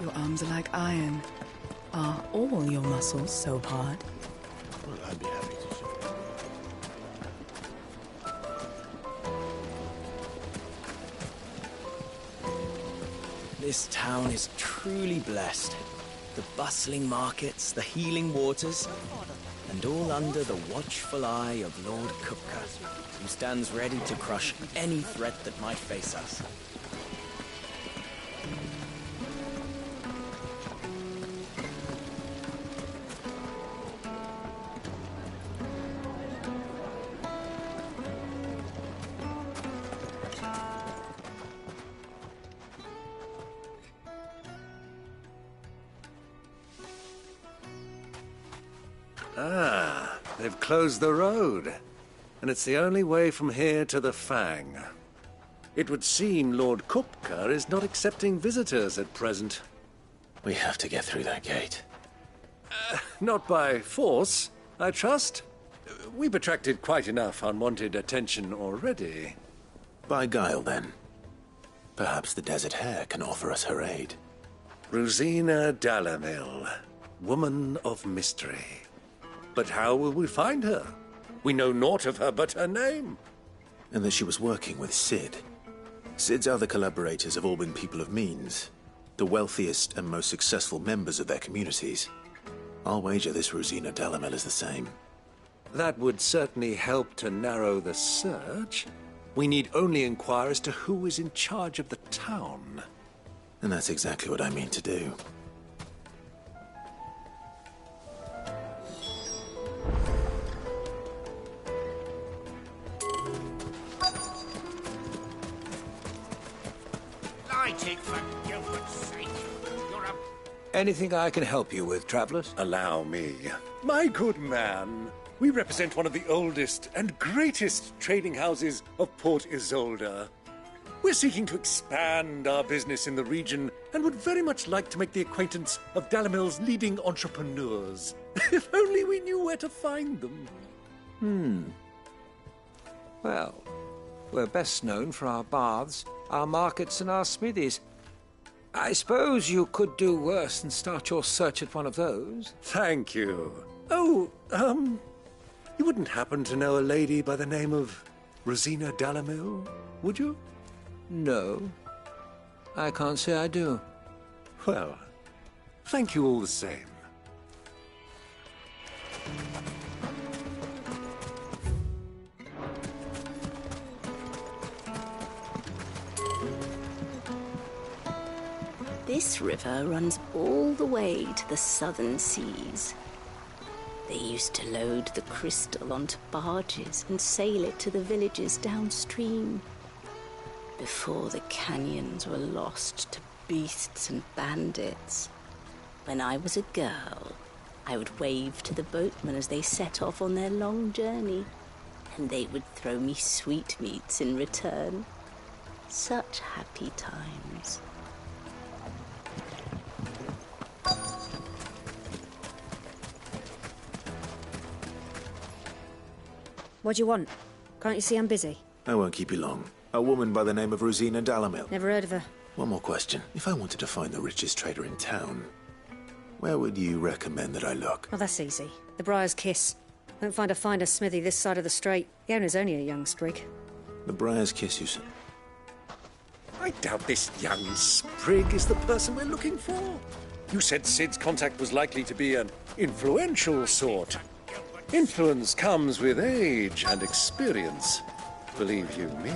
S6: Your arms are like iron. Are all your muscles so hard?
S21: Well, I'd be happy to show you.
S7: This town is truly blessed. The bustling markets, the healing waters, and all under the watchful eye of Lord Kupka, who stands ready to crush any threat that might face us.
S21: Ah, they've closed the road. And it's the only way from here to the Fang. It would seem Lord Kupka is not accepting visitors at present.
S1: We have to get through that gate.
S21: Not by force, I trust. We've attracted quite enough unwanted attention already.
S1: By guile, then. Perhaps the Desert Hare can offer us her aid.
S21: Rosina Dalamil, woman of mystery. But how will we find her? We know naught of her but her name.
S1: And that she was working with Cid. Cid's other collaborators have all been people of means, the wealthiest and most successful members of their communities. I'll wager this Rosina Dalamil is the same.
S21: That would certainly help to narrow the search. We need only inquire as to who is in charge of the town.
S1: And that's exactly what I mean to do.
S21: Anything I can help you with, travelers? Allow me. My good man, we represent one of the oldest and greatest trading houses of Port Isolde. We're seeking to expand our business in the region and would very much like to make the acquaintance of Dalamil's leading entrepreneurs. If only we knew where to find them.
S2: Well, we're best known for our baths, our markets, and our smithies. I suppose you could do worse than start your search at one of those.
S21: Thank you. Oh, you wouldn't happen to know a lady by the name of Rosina Dalamil, would you?
S2: No. I can't say I do.
S21: Well, thank you all the same.
S4: This river runs all the way to the southern seas. They used to load the crystal onto barges and sail it to the villages downstream. Before the canyons were lost to beasts and bandits. When I was a girl, I would wave to the boatmen as they set off on their long journey, and they would throw me sweetmeats in return. Such happy times.
S10: What do you want? Can't you see I'm busy?
S1: I won't keep you long. A woman by the name of Rosina Dalamil.
S10: Never heard of her.
S1: One more question. If I wanted to find the richest trader in town, where would you recommend that I look?
S10: Oh, that's easy. The Briar's Kiss. Won't find a finer smithy this side of the strait. The owner's only a young sprig.
S1: The Briar's Kiss, you said?
S21: I doubt this young sprig is the person we're looking for. You said Cid's contact was likely to be an influential sort. Influence comes with age and experience. Believe you me.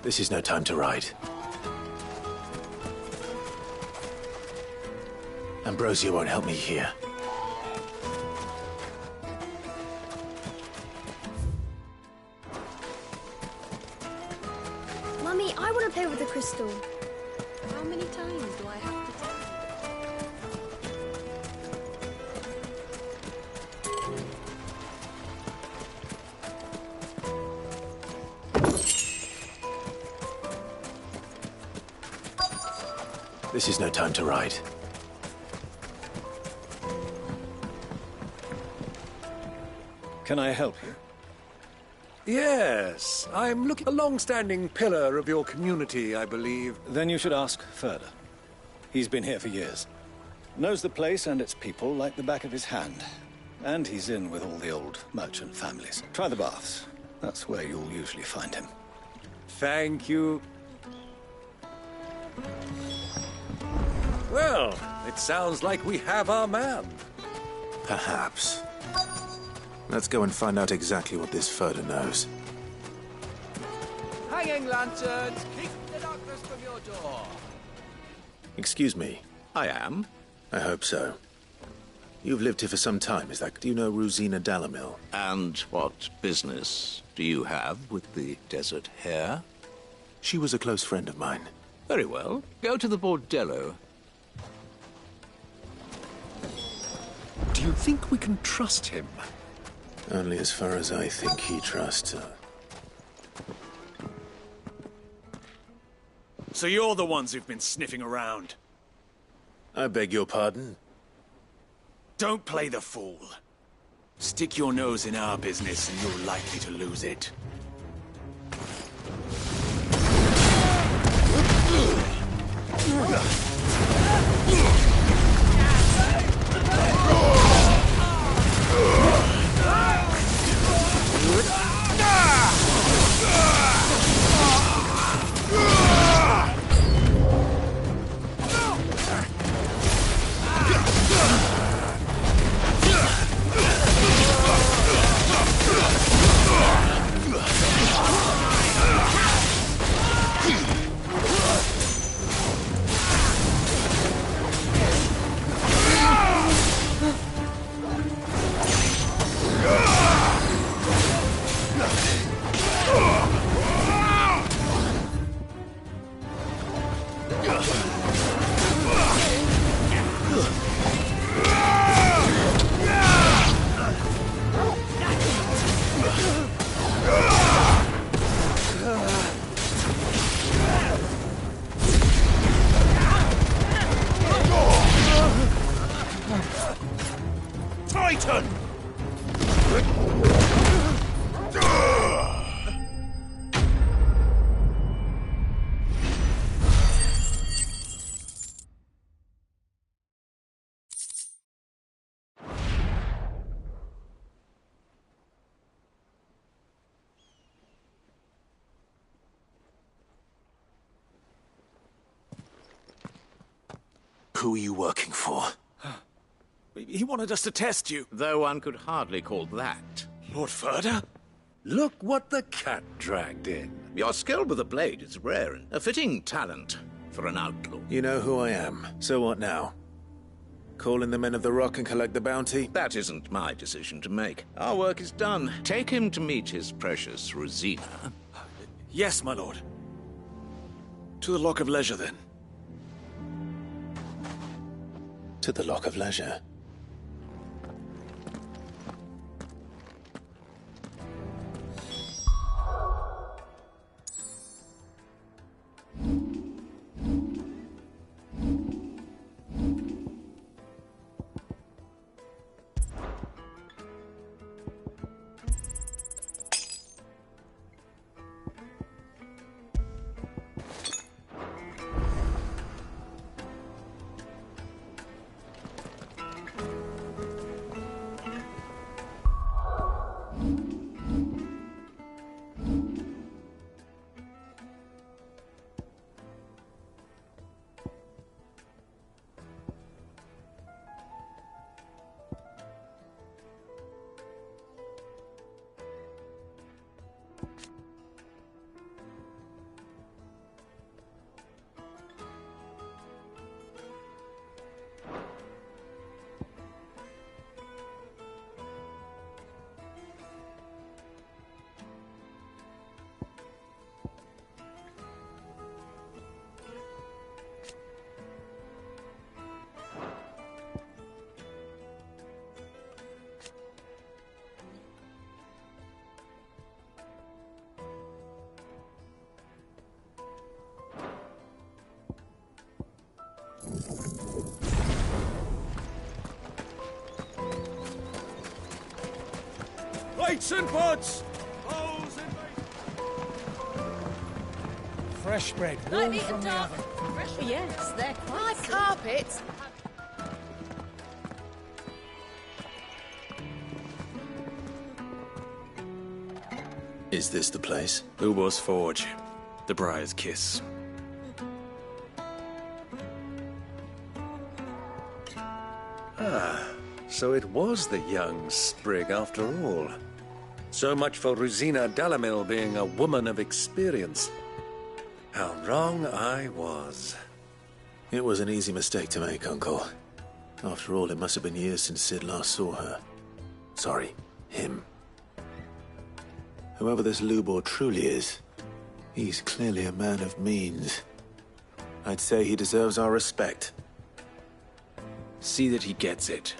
S1: This is no time to ride. Ambrosia won't help me here.
S11: Mummy, I want to play with the crystal.
S4: How many times do I have to tell
S1: This is no time to ride.
S21: Can I help you? Yes, I'm looking a long-standing pillar of your community, I believe.
S12: Then you should ask further. He's been here for years. Knows the place and its people like the back of his hand. And he's in with all the old merchant families. Try the baths. That's where you'll usually find him.
S21: Thank you. Well, it sounds like we have our man.
S1: Perhaps. Let's go and find out exactly what this Furder knows.
S18: Hanging lanterns, keep the darkness from your door.
S1: Excuse me.
S18: I am.
S1: I hope so. You've lived here for some time, is that? Do you know Rosina Dalamil?
S18: And what business do you have with the Desert Hare?
S1: She was a close friend of mine.
S8: Very well. Go to the bordello.
S13: Do you think we can trust him?
S1: Only as far as I think he trusts her.
S5: So you're the ones who've been sniffing around?
S1: I beg your pardon?
S5: Don't play the fool. Stick your nose in our business and you're likely to lose it.
S21: Titan!
S5: Who are you working for? He wanted us to test you.
S8: Though one could hardly call that.
S5: Lord Ferda?
S13: Look what the cat dragged in.
S8: Your skill with a blade is rare and a fitting talent for an outlaw.
S1: You know who I am. So what now? Call in the Men of the Rock and collect the bounty?
S8: That isn't my decision to make. Our work is done. Take him to meet his precious Rosina.
S5: Yes, my lord. To the Lock of Leisure, then.
S1: To the Lock of Leisure.
S5: Plates and pots!
S9: Fresh bread, warm from the oven.
S4: Yes, they're
S23: My carpets!
S1: Is this the place?
S5: Ubor's Forge. The Briar's Kiss.
S13: Ah, so it was the young sprig after all. So much for Rosina Dalamil being a woman of experience. How wrong I was.
S1: It was an easy mistake to make, Uncle. After all, it must have been years since Sid last saw her. Sorry, him. Whoever this Lubor truly is, he's clearly a man of means. I'd say he deserves our respect.
S15: See that he gets it.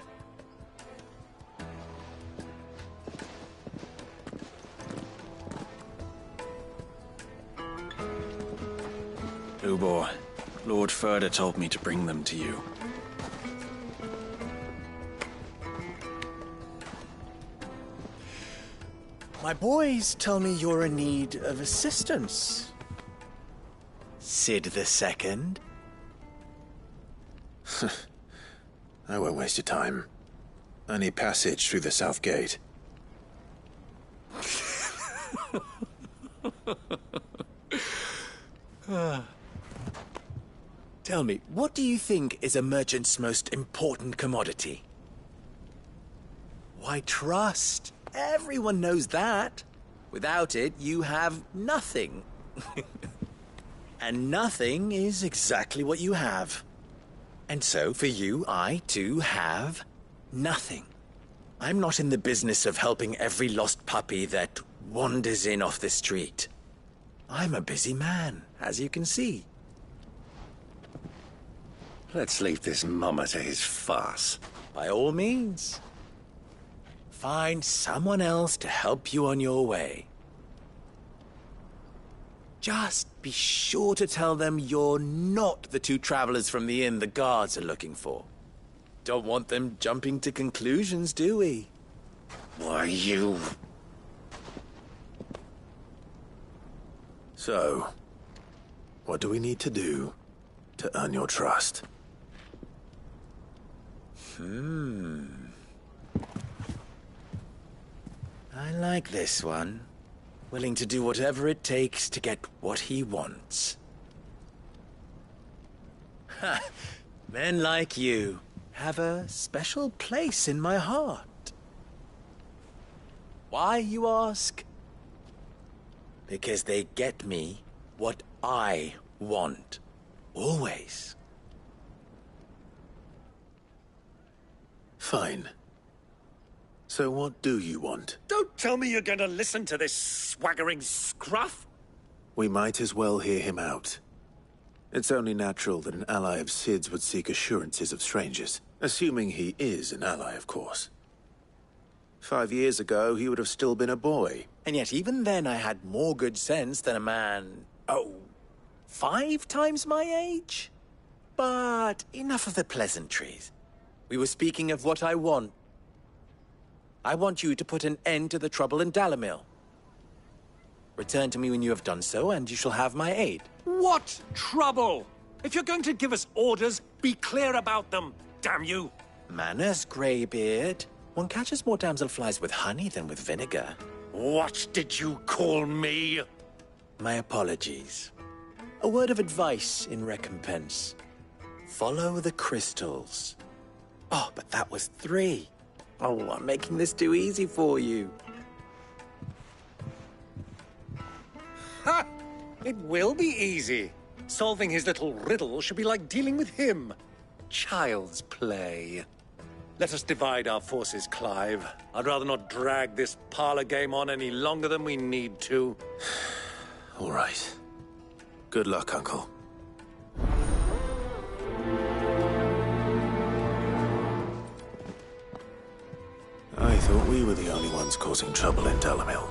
S15: Lubor, Lord Furder told me to bring them to you.
S7: My boys tell me you're in need of assistance. Sid the Second.
S1: I won't waste your time. I need passage through the south gate.
S7: Tell me, what do you think is a merchant's most important commodity? Why, trust. Everyone knows that. Without it, you have nothing. And nothing is exactly what you have. And so, for you, I, too, have nothing. I'm not in the business of helping every lost puppy that wanders in off the street. I'm a busy man, as you can see.
S13: Let's leave this mummer to his farce.
S7: By all means. Find someone else to help you on your way. Just be sure to tell them you're not the two travelers from the inn the guards are looking for. Don't want them jumping to conclusions, do we?
S13: Why, you...
S1: So, what do we need to do to earn your trust?
S7: I like this one. Willing to do whatever it takes to get what he wants. Ha! Men like you have a special place in my heart. Why, you ask? Because they get me what I want. Always.
S1: Fine. So what do you want?
S21: Don't tell me you're going to listen to this swaggering scruff!
S1: We might as well hear him out. It's only natural that an ally of Sid's would seek assurances of strangers. Assuming he is an ally, of course. 5 years ago, he would have still been a boy.
S7: And yet even then I had more good sense than a man... 5 times my age? But enough of the pleasantries. We were speaking of what I want. I want you to put an end to the trouble in Dalimil. Return to me when you have done so, and you shall have my aid.
S21: What trouble? If you're going to give us orders, be clear about them, damn you!
S7: Manners, Greybeard. One catches more damselflies with honey than with vinegar.
S21: What did you call me?
S7: My apologies. A word of advice in recompense. Follow the crystals. Oh, but that was 3. Oh, I'm making this too easy for you.
S21: Ha! It will be easy. Solving his little riddle should be like dealing with him. Child's play. Let us divide our forces, Clive. I'd rather not drag this parlor game on any longer than we need to.
S1: All right. Good luck, Uncle. I thought we were the only ones causing trouble in Dalimil.